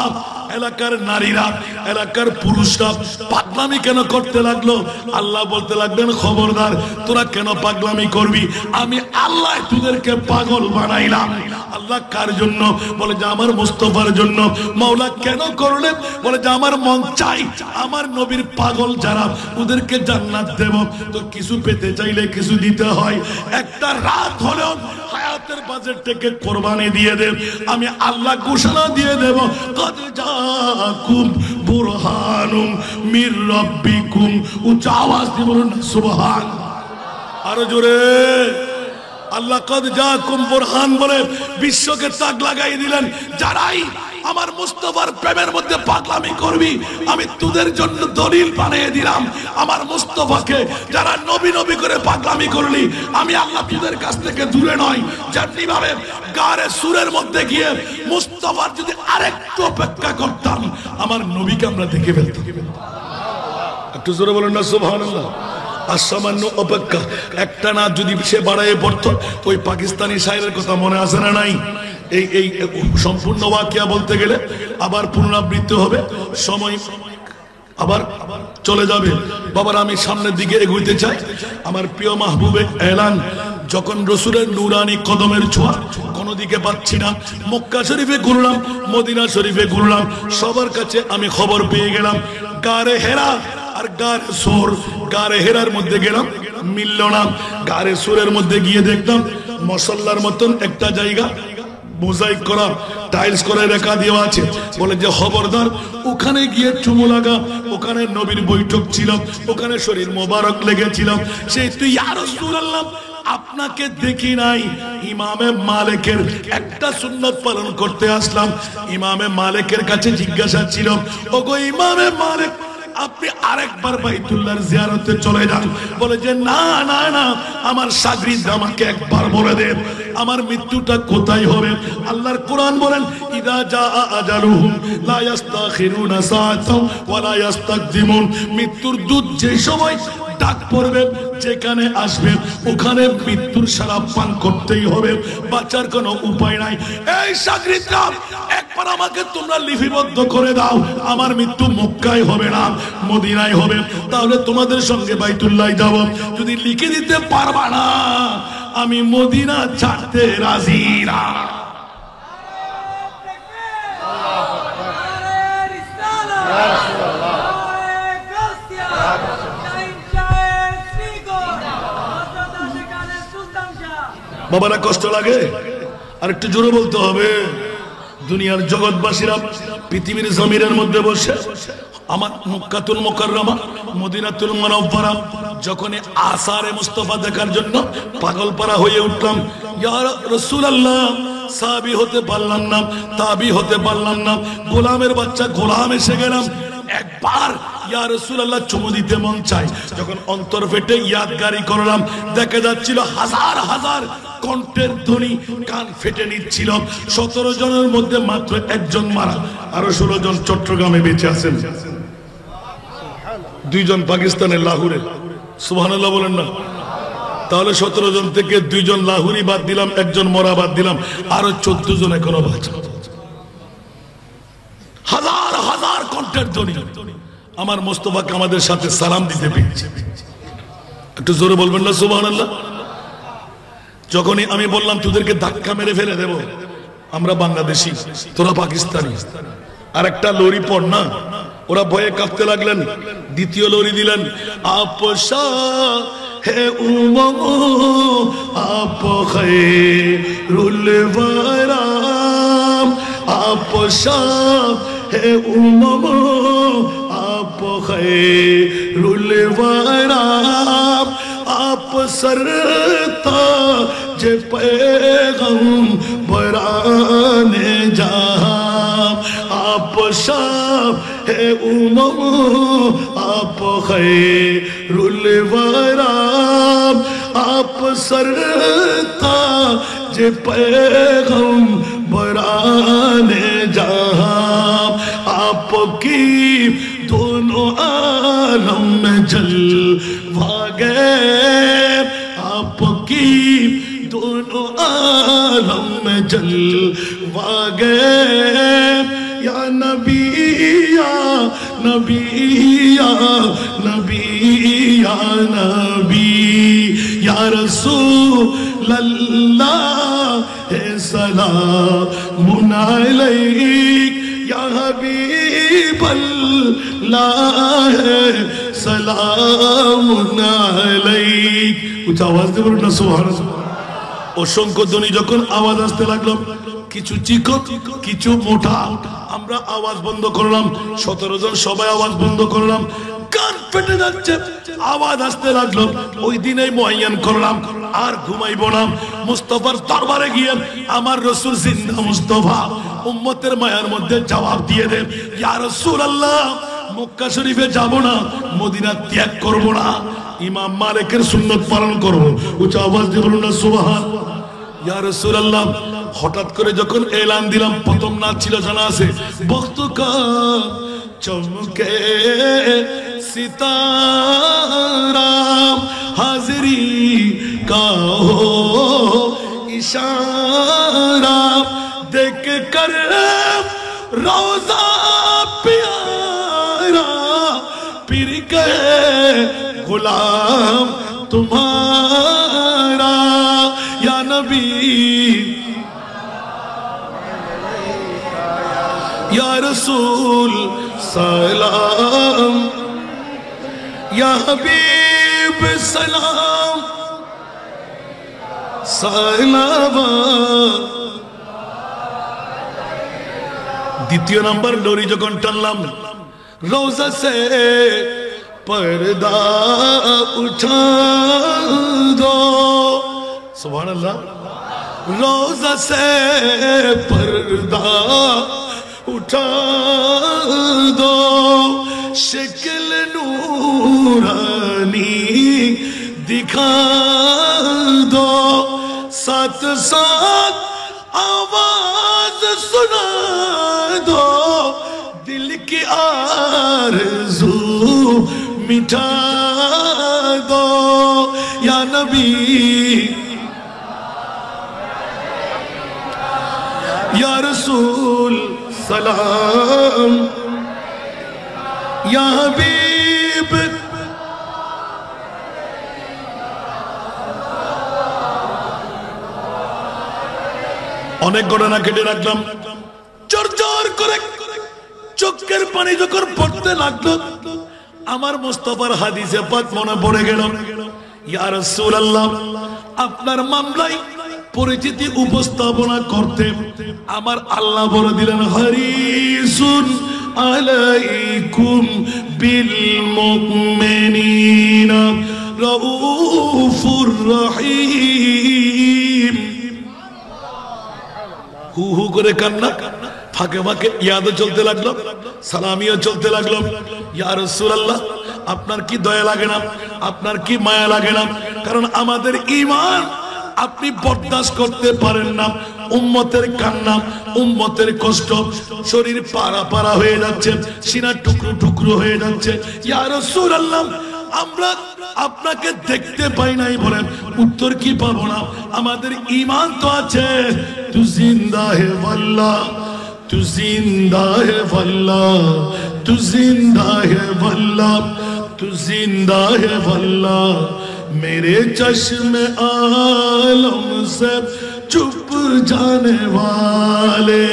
এলাকার নারীরা, এলাকার পুরুষরা পাগলামি কেন করতে লাগলো? আল্লাহ বলতে লাগলেন খবরদার, তোরা কেন পাগলামি করবি? আমি আল্লাহ তোদেরকে পাগল বানাইলাম। আল্লাহ কার জন্য? বলে যে আমার মুস্তাফার জন্য। মাওলা কেন করলেন? বলে যে আমার মন চাই আমার নবীর পাগল যারা ওদেরকে জান্নাত দেব। তো কিছু পেতে চাইলে কিছু দিতে হয়। একটা রাত হলেও হায়াতের বাজেট থেকে কোরবানি দিয়ে দেব। আমি আল্লাহ ঘোষণা দিয়ে দেব, কদ জাকুম বুরহানুম মির রাব্বিকুম। উচ্চ আওয়াজ দিয়ে বলুন সুবহান। আরো জোরে আল্লাহ কদ জাকুম বুরহান বলে বিশ্বকে তাক লাগাই দিলেন। যারাই আমার মুস্তাফার প্রেমের মধ্যে পাগলামি করবি আমি তোদের জন্য দলিল বানিয়ে দিলাম। আমার মুস্তাফাকে যারা নবী নবী করে পাগলামি করলি আমি আল্লাহ তোদের কাছ থেকে দূরে নয়। যেমনি ভাবে গারে সুরের মধ্যে গিয়ে মুস্তাফার যদি আরেকটু অপেক্ষা করতাম আমার নবীকে আমরা দেখে ফেলতাম। একটু জোরে বলুন না সুবহানাল্লাহ। আর সামান্য অপেক্ষা একটা না যদি সে বাড়ায় পড়তো। ওই পাকিস্তানি শায়েরের কথা মনে আসে না নাই? এই সম্পূর্ণ ওয়াকিয়া বলতে গেলে আবার পুনরাবৃত্তি হবে, সময় আবার চলে যাবে। বাবার আমি সামনের দিকে এগোইতে চাই। আমার প্রিয় মাহবুবে এলান যখন রসুলের নুরানি কদমের ছোঁয়া কোনো দিকে পাচ্ছি না, মক্কা শরীফে ঘুরলাম, মদিনা শরীফে ঘুরলাম, সবার কাছে আমি খবর পেয়ে গেলাম গারে হেরা আর গারে সোর। গারে হেরার মধ্যে গেলাম মিলল না, গারে সোরের মধ্যে গিয়ে দেখলাম মশল্লার মতন একটা জায়গা মোজাইক করা টাইলস করে রেখা দেওয়া আছে। বলে যে খবরদার ওখানে গিয়ে চুমু লাগা। ওখানে নবীর বৈঠক ছিল, ওখানে শরীর মোবারক লেগেছিল। সেই তুই ইয়া রাসূলুল্লাহ আপনাকে দেখি নাই, ইমামে মালিকের একটা সুন্নাত পালন করতে আসলাম। ইমামে মালিকের কাছে জিজ্ঞাসা ছিল, ওগো ইমামে মালিক আপনি আরেকবার বাইতুল্লাহর জিয়ারতে চলে যান। বলে যে না না না আমার শাগরিদ আমাকে একবার বলে দেন আমার মৃত্যুটা কোথায় হবে। আল্লাহর কোরআন বলেন ইদা জাআ আজালুহুম লা ইস্তাখিরুনা সাআতাও ওয়া লা ইস্তাকদিমুন। মৃত্যুর দূত যে সময় ডাক পড়বে যেখানে আসবে ওখানে মৃত্যুর শরাব পান করতেই হবে, বাঁচার কোনো উপায় নাই। এই শাগরিদরা একবার আমাকে তোমরা লিপিবদ্ধ করে দাও, আমার মৃত্যু মক্কায় হবে না মদিনায় হবে, তাহলে তোমাদের সঙ্গে বাইতুল্লাহ যাব। যদি লিখে দিতে পারবা না আমি মদিনা ছাড়তে রাজি না। বাবারা কষ্ট লাগে আর একটু জোরে বলতে হবে। দুনিয়ার জগৎবাসীরা পৃথিবীর জমিনের মধ্যে বসে আমার মক্কাতুল মুকাররমা মদিনাতুল মুনাওয়ারা যখনই আসারে মুস্তাফা দেখার জন্য পাগলপাড়া হয়ে উঠলাম। ইয়া রাসূলুল্লাহ সাহাবী হতে পারলাম না, তাবি হতে পারলাম না, গোলামের বাচ্চা গোলাম এসে গেলাম। একবার ইয়া রাসূলুল্লাহ চুমু দিতে মন চাই। যখন অন্তর ফেটে ইয়াদগারি করলাম দেখা যাচ্ছিল হাজার হাজার কণ্ঠের ধ্বনি কান ফেটে নিচ্ছিল। 17 জনের মধ্যে মাত্র একজন মারা, আরো 16 জন চট্টগ্রামে বেঁচে আছেন, 2 জন পাকিস্তানের লাহোরে। সুবহানাল্লাহ বলেন না। তাহলে 17 জন থেকে 2 জন লাহোরি বাদ দিলাম, একজন মরা বাদ দিলাম, আরো 14 জন এখনো বাঁচা। হাজার হাজার কণ্ঠের ধ্বনি আমার মুস্তাফাকে আমাদের সাথে সালাম দিতে পেরেছে। একটু জোরে বলবেন না সুবহানাল্লাহ। যখনই আমি বললাম তোদেরকে ধাক্কা মেরে ফেলে দেব, আমরা বাংলাদেশি তোরা পাকিস্তানি, আর একটা লরি পড় না, ওরা ভয়ে কাঁপতে লাগলেন। দ্বিতীয় লরি দিলেন, আপসা হে উমম আপ খায়রুল ওয়ারাম, আপসা হে উমম আপ খায়রুল ওয়ারাম, आप सरता जे पैगंबराने जहां, आप शाह है उमम आप खैरुल वराम, आप सरता जे पैगंबराने जहां, आपकी दोनों आलम में जलवा गए, आपकी दोनों आलम में जलवा गए। या नबी या नबी या नबी या नबी या रसूल अल्लाह सलामुन अलैक या हबीबल्लाह सलामुन अलैक। कुछ आवाज दे বলুন না সুবহানাল্লাহ। অসংখ্য ধ্বনি যখন আওয়াজ আসতে লাগলো, কিছু চিকন কিছু মোটা, আমরা আওয়াজ বন্ধ করলাম। 17 জন সবাই আওয়াজ বন্ধ করলাম। কান ফেটে যাচ্ছে, আওয়াজ আসতে লাগলো। ওই দিনেই মুআয়্যান করলাম আর ঘুমাইবো না। মুস্তাফার দরবারে গিয়ে আমার রাসূল জিন্দা মুস্তাফা উম্মতের মায়ার মধ্যে জবাব দিয়ে দেন, ইয়া রাসূলুল্লাহ মক্কা শরীফে যাব না, মদিনা ত্যাগ করব না, ইমাম মালিকের সুন্নাত পালন করব। উচ্চ আওয়াজ দিয়ে বলুন না সুবহানাল্লাহ। ইয়া রাসূলুল্লাহ হঠাৎ করে যখন এলান দিলাম, প্রথম নাচ ছিল জানা আছে, বক্ত কা চমকে সিতারা হাজিরি का हो इशारा देख कर रोजा प्यारा फिर गए गुलाम तुम्हारा या नबी या रसूल सलाम या हबीब सलाम সালামা। দ্বিতীয় নাম্বার ডোরি যখন টানলাম, রোজা সে পর্দা উঠা দো, সুবহানাল্লাহ, রোজা সে পর্দা উঠা দো, শক্ল নূরাनी दिखा दो, साथ साथ आवाज सुना दो, दिल की आरज़ू मिटा दो या नबी या रसूल सलाम या हबीब। অনেক ঘটনা কেটে রাখলাম, জোর জোর করে চোখের পানি যখন পড়তে লাগলো, আমার মুস্তাফার হাদিসে পাক মনে পড়ে গেল, ইয়া রাসূলুল্লাহ আপনার মামলায় পরিচিতি উপস্থাপনা করতে আমার আল্লাহ বলে দিলেন, হারিসুন আলাইকুম বিল মুমিনিনা রাউফুর রহিম। হু হু করে কান্না, ফাঁকে ফাঁকে ইয়াদও চলতে লাগলো, সালামিও চলতে লাগলো। ইয়া রাসূলুল্লাহ আপনার কি দয়া লাগে না, আপনার কি মায়া লাগে না? কারণ আমাদের ঈমান আপনি বরদাস্ত করতে পারেন না। উম্মতের কান্না, উম্মতের কষ্ট, শরীর পাড়া পাড়া হয়ে যাচ্ছে, সিনা টুকরো টুকরো হয়ে যাচ্ছে। ইয়া রাসূলুল্লাহ আমরা আপনাকে দেখতে পাই নাই বলেন উত্তর কি পাবো না? আমাদের ঈমান তো আছে। তু জিন্দা হে ওয়াল্লাহ, তু জিন্দা হে ওয়াল্লাহ, তু জিন্দা হে ওয়াল্লাহ, তু জিন্দা হে ওয়াল্লাহ, मेरे चश्मे आलम से चुप जाने वाले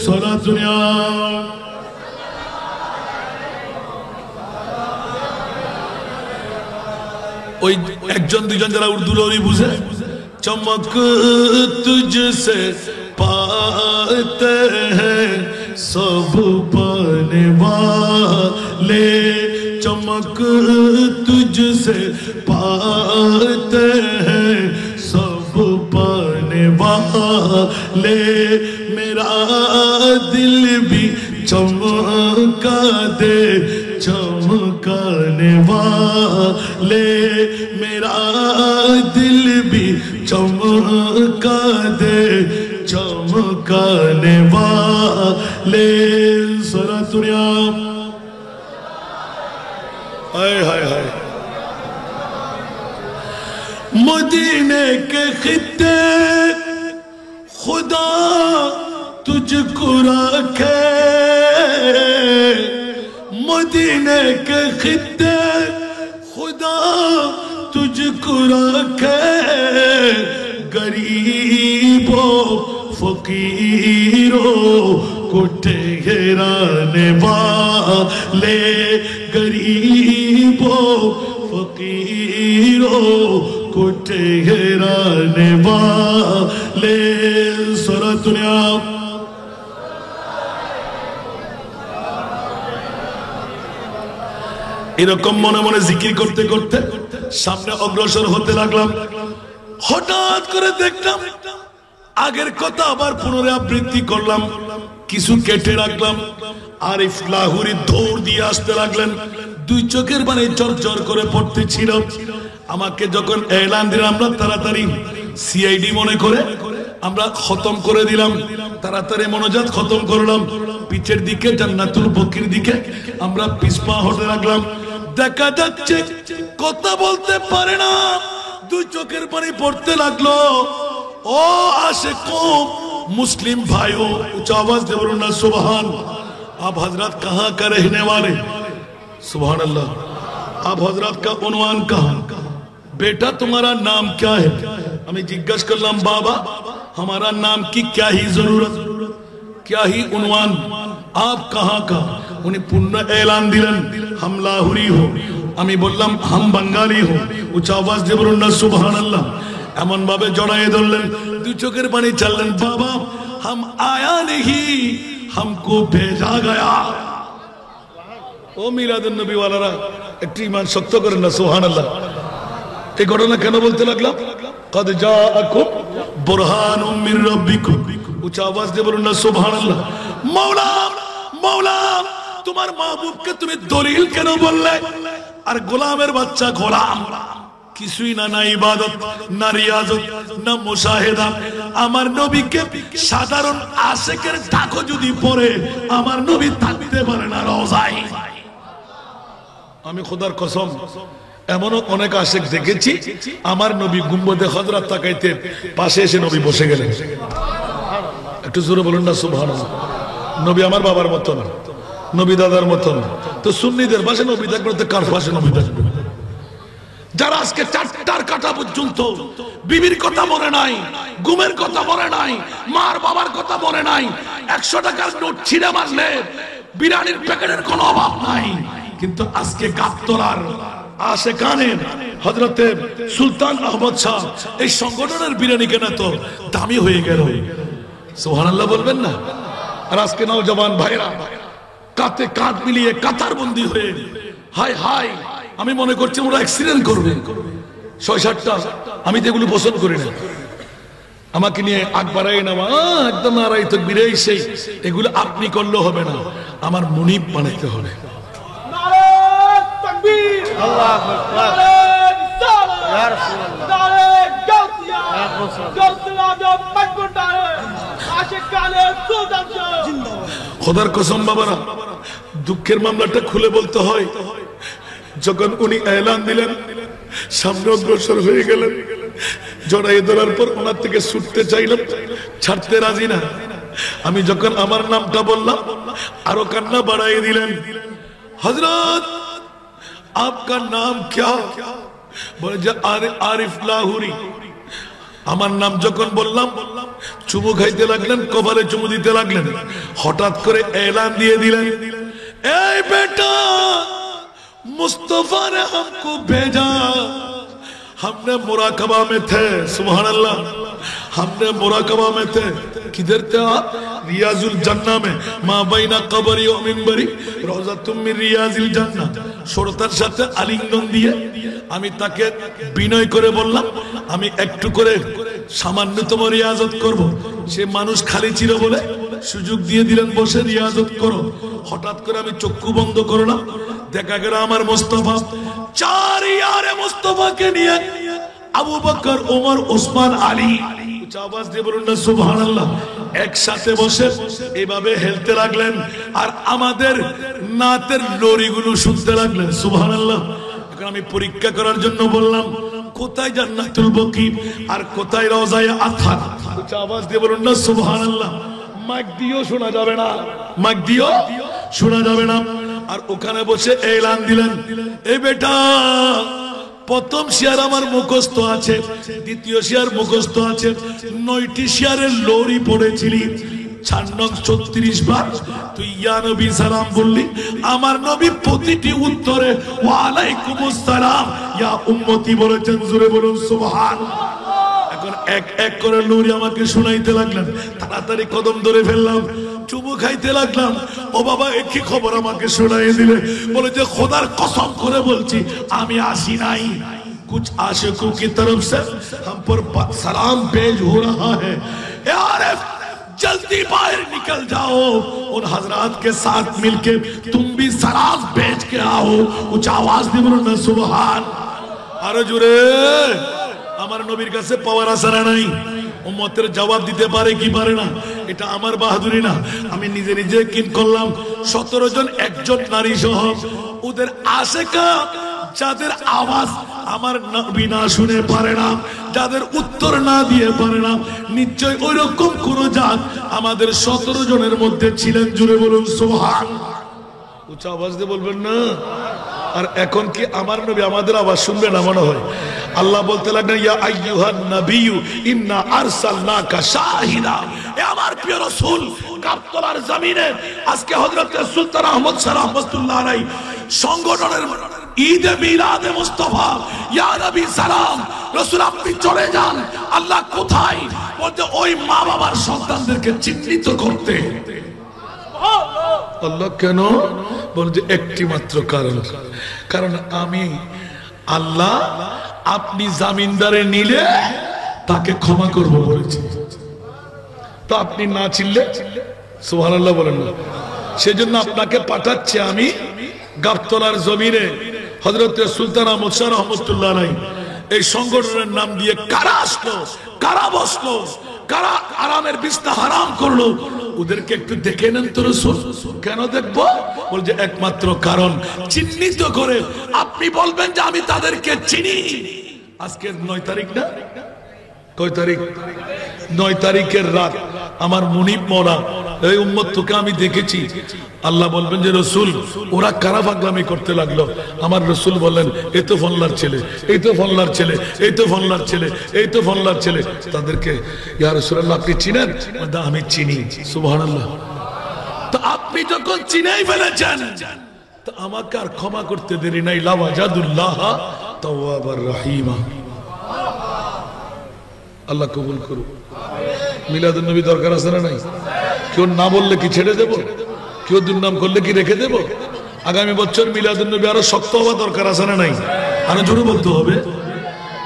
सारा दुनिया। ওই একজন দুইজন যারা উর্দু লোরি বুঝে, চমক তুঝসে পাতে हैं सब पाने वाले, चमक तुझसे पाते हैं सब पाने वाले, मेरा दिल भी चमका दे चमकाने वाले, मेरा दिल भी चमका दे चमकाने वाले सारा दुनिया। हाय हाय हाय मदीने के खित्ते खुदा तुझको रखे, मदीने के खित्ते खुदा तुझको रखे, गरीबों फकीरों को ठहराने वाले, गरीबों फकीरों को ठहराने वाले। सारा दुनिया এরকম মনে মনে জিকির করতে করতে সামনে অগ্রসর হতে লাগলাম। হঠাৎ করে দেখলাম আগের কথা আবার পুনরাবৃত্তি করলাম, কিছু কেটে রাখলাম। আরিফ লাহুরি দৌড় দিয়ে আসতে লাগলেন, দুই চোখের পানি চরচর করে পড়তেছিল। আমাকে যখন এলান দিলাম, আমরা তাড়াতাড়ি সিআইডি মনে করে আমরা খতম করে দিলাম, তাড়াতাড়ি মনোজাত খতম করলাম। পিছের দিকে জান্নাতুল বকির দিকে আমরা পিছপা হতে লাগলাম। দেখা যাচ্ছে কথা বলতে পারে না, দুই চোখের পানি পড়তে লাগলো। ও आशिक मुस्लिम भाइयों, ऊंचा आवाज दे बोलो ना सुभान। आप हजरत कहाँ का रहने वाले? सुभान अल्लाह। आप हजरत का उन्वान कहाँ? बेटा तुम्हारा नाम क्या है? हमें जिज्ञासा करलाम, बाबा हमारा नाम की क्या ही जरूरत, क्या ही उन्वान, आप कहाँ का? उन्हें पुण्य ऐलान दिलन, हम लाहुरी हो। আমি বললাম हम बंगाली हो। ऊंचा आवाज दे बोलो ना सुभान अल्लाह। এমন ভাবে জড়ায়ে ধরলেন, দুই চোখের পানি চাললেন, বাবা हम आया नहीं, हमको भेजा गया। ও মিলাদুন নবী ওয়ালারা, একটু ঈমান শক্ত করেন না সুবহানাল্লাহ। এই ঘটনা কেন বলতে লাগলাম? কদ জাআকুম বুরহানুম মির রাব্বিকুম। উচ্চ আওয়াজ দিয়ে বলুন না সুবহানাল্লাহ। মাওলা মাওলা, তোমার মাহবুবকে তুমি দলিল কেন বললে? আর গোলামের বাচ্চা গোলাম, কিছুই না, না ইবাদত, না রিয়াজত, না মুশাহেদা। আমার নবীকে সাধারণ আশিকের ডাকও যদি পড়ে, আমার নবী থাকতে পারে না রওজায়। আমি খোদার কসম, এমনও অনেক আশিক দেখেছি, আমার নবী গুম্বদে হযরত তাকাইতে, পাশে এসে নবী বসে গেলেন। একটু জোরে বলুন না সুবহানাল্লাহ। নবী আমার বাবার মতন, নবী দাদার মতন। তো সুন্নিদের পাশে নবী থাকবে, তো কার পাশে নবী থাকবে? যারা আজকে 4টার কাটা পর্যন্ত বিবির কথা মনে নাই, গুমের কথা মনে নাই, মার বাবার কথা মনে নাই, 100 টাকার নোট ছিঁড়ে মারলে বিরিয়ানির প্যাকেটের কোনো অভাব নাই, কিন্তু আজকে গাবতলার আশেকানের হযরতে সুলতান আহমদ শাহ এই সংগঠনের বিরিয়ানি কেনা তো দামি হয়ে গেল। সুবহানাল্লাহ বলবেন না? আর আজকে নওজওয়ান ভাইরা কাতে কাঁধ মিলিয়ে কাতারবন্দি হয়ে, হাই হাই, আমি মনে করছি ওরা অ্যাক্সিডেন্ট করবে 6-7টা। আমি তো এগুলো পছন্দ করি না। আমাকে নিয়ে আগ বাড়াই না, একদম নারাই তো বিরাই সেই, এগুলো আপনি করলেও হবে না, আমার মুনিব বানাইতে হবে। খোদার কসম বাবারা, দুঃখের মামলাটা খুলে বলতে হয়, যখন উনি এলান দিলেন, সামনে অগ্রসর হয়ে গেলেন, জড়াইয়ে ধরার পর ওনার থেকে ছুটতে চাইলাম, ছাড়তে রাজি না। আমি যখন আমার নামটা বললাম, আরো কান্না বাড়াই দিলেন। হযরত आपका नाम क्या? বলে যে আরিফ লাহুরি। আমার নাম যখন বললাম, চুমু খাইতে লাগলেন, কপালে চুমু দিতে লাগলেন। হঠাৎ করে এলান দিয়ে দিলেন, এই বেটা, मुस्तफा ने हमको भेजा, हमने मुराकबा में थे। सुभान अल्लाह, हमने मुराकबा में थे। किधर थे आप? रियाजुल जन्ना में, मा बैना कबरी व मिंबरी रौजाতুম মির রিয়াজিল জান্নাহ। শরতার সাথে আলিঙ্গন দিয়ে আমি তাকে বিনয় করে বললাম, আমি একটু করে সামান্যতম রিয়াজত করব। সে মানুষ খালি ছিল বলে সুযোগ দিয়ে দিলেন, বসে রিয়াজত করো। হঠাৎ করে আমি চক্ষু বন্ধ করলাম, দেখা গেল আমার মুস্তাফা, 4 ইয়ারে মুস্তাফাকে নিয়ে আবু বকর, ওমর, ওসমান, আলী, আওয়াজ দিয়ে বলুন না সুবহানাল্লাহ, একসাথে বসে এভাবে হেলতে লাগলেন, আর আমাদের নাতের লরিগুলো শুনতে লাগলেন। সুবহানাল্লাহ। এখন আমি পরীক্ষা করার জন্য বললাম, কোথায় জান্নাতুল বকি আর কোথায় রওজায়ে আতহার? আওয়াজ দিয়ে বলুন না সুবহানাল্লাহ। মাইক দিও শোনা যাবে না, মাইক দিও শোনা যাবে না। আর ওখানে বসে এলান দিলেন, এই বেটা, প্রথম শেয়ার আমার মুখস্থ আছে, দ্বিতীয় শেয়ার মুখস্থ আছে। 9টি শেয়ারের লড়ি পড়েছিলি, 36 বার তুই ইয়া নবী সালাম বললি। আমার নবী প্রতিটি উত্তরে ওয়া আলাইকুমুস সালাম ইয়া উম্মতি বলেছেন। জোরে বলুন সুবহানাল্লাহ। এখন এক এক করে লড়ি আমাকে শোনাইতে লাগলেন, তাড়াতাড়ি কদম ধরে ফেললাম, চুমু খাইতে লাগলাম। ও বাবা একই খবর আমাকে শোনাই দিলে, বলে যে খোদার কসম করে বলছি আমি আসি নাই। कुछ आशिकों की तरफ से हम पर सलाम पेश हो रहा है, यार जल्दी बाहर निकल जाओ, उन हजरात के साथ मिलके तुम भी सलाम भेज के आओ। कुछ आवाज नहीं बोलो ना सुभान। अरे जुरे আমার নবীর কাছে পাওয়ার আসারা নাই, উম্মতের জবাব দিতে পারে কি পারে না, এটা আমার বাহাদুরি না। আমি নিজে নিজে কিন করলাম 17 জন, একজন নারী সহ ওদের আশেকা, যাদের আওয়াজ আমার নবী না শুনে পারে না, যাদের উত্তর না দিয়ে পারে না, নিশ্চয় ওই রকম কোন জাত আমাদের 17 জনের মধ্যে ছিলেন। জুড়ে বলুন সুবহান। উচ্চ আওয়াজ দিয়ে বলবেন না। আর এখন কি আমার নবী আমাদের আওয়াজ শুনবে না মনে হয়? আল্লাহ বলতে লাগলেন ইয়া আইয়ুহান নাবিয়্যু ইন্না আরসালনাকা শাহিদা। এ আমার প্রিয় রাসূল, কাবতলার জমিনে আজকে হযরত সুলতান আহমদ শাহ রাহমাতুল্লাহ আলাইহি সংগঠনের ঈদে মিলাদে মুস্তাফা, ইয়া নবী সালাম, রাসূল আপনি চলে যান। আল্লাহ কোথায়? বলতে ওই মা বাবার সন্তানদেরকে চিহ্নিত করতে। আল্লাহ কেন? বলছে একটি মাত্র কারণ, কারণ আমি আল্লাহ আপনি জামিনদারে নিলে তাকে ক্ষমা করবো বলেছি, তো আপনি না চিনলে সুবহানাল্লাহ বলেন না, সেজন্য আপনাকে পাঠাচ্ছে আমি গাবতলার জমিনে। হযরত সুলতান আহমদ শাহ রাহমাতুল্লাহ আলাইহি এই সংগঠনের নাম দিয়ে কারা আসলো, কারা বসলো, কারা আরামের বিছনা হারাম করলো, ওদেরকে একটু দেখে নেন তো রাসূল। কেন দেখবো? বলছে একমাত্র কারণ চিহ্নিত করে আপনি বলবেন যে আমি তাদেরকে চিনি। আজকে 9 তারিখ না? কয় তারিখ? 9 তারিখের রাত আমার মুনিব মওলা এই উম্মত তোকে আমি দেখেছি। আল্লাহ বলবেন যে রাসূল ওরা কারা পাগলামি করতে লাগলো। আমার রাসূল বললেন এই তো ফল্লার ছেলে, এই তো ফল্লার ছেলে, এই তো ফল্লার ছেলে, এই তো ফল্লার ছেলে। তাদেরকে ইয়া রাসূলুল্লাহ আপনি চিনেন? আমি চিনি। সুবহানাল্লাহ। তো আপনি যখন চিনেই ফেলেছেন তো আমাকে আর ক্ষমা করতে দেরি নাই। লাওয়াজাদুল্লাহ তাওয়াবার রহিমা। আল্লাহ কবুল করুক। মিলাদুন নবী দরকার আছে না নাই? কেউ না বললে কি ছেড়ে দেব? কেউ দুর্নাম করলে কি রেখে দেব? আগামী বছর মিলাদুন নবী আরো শক্ত হওয়া দরকার আছে না নাই? আরো জোরে বলতে হবে।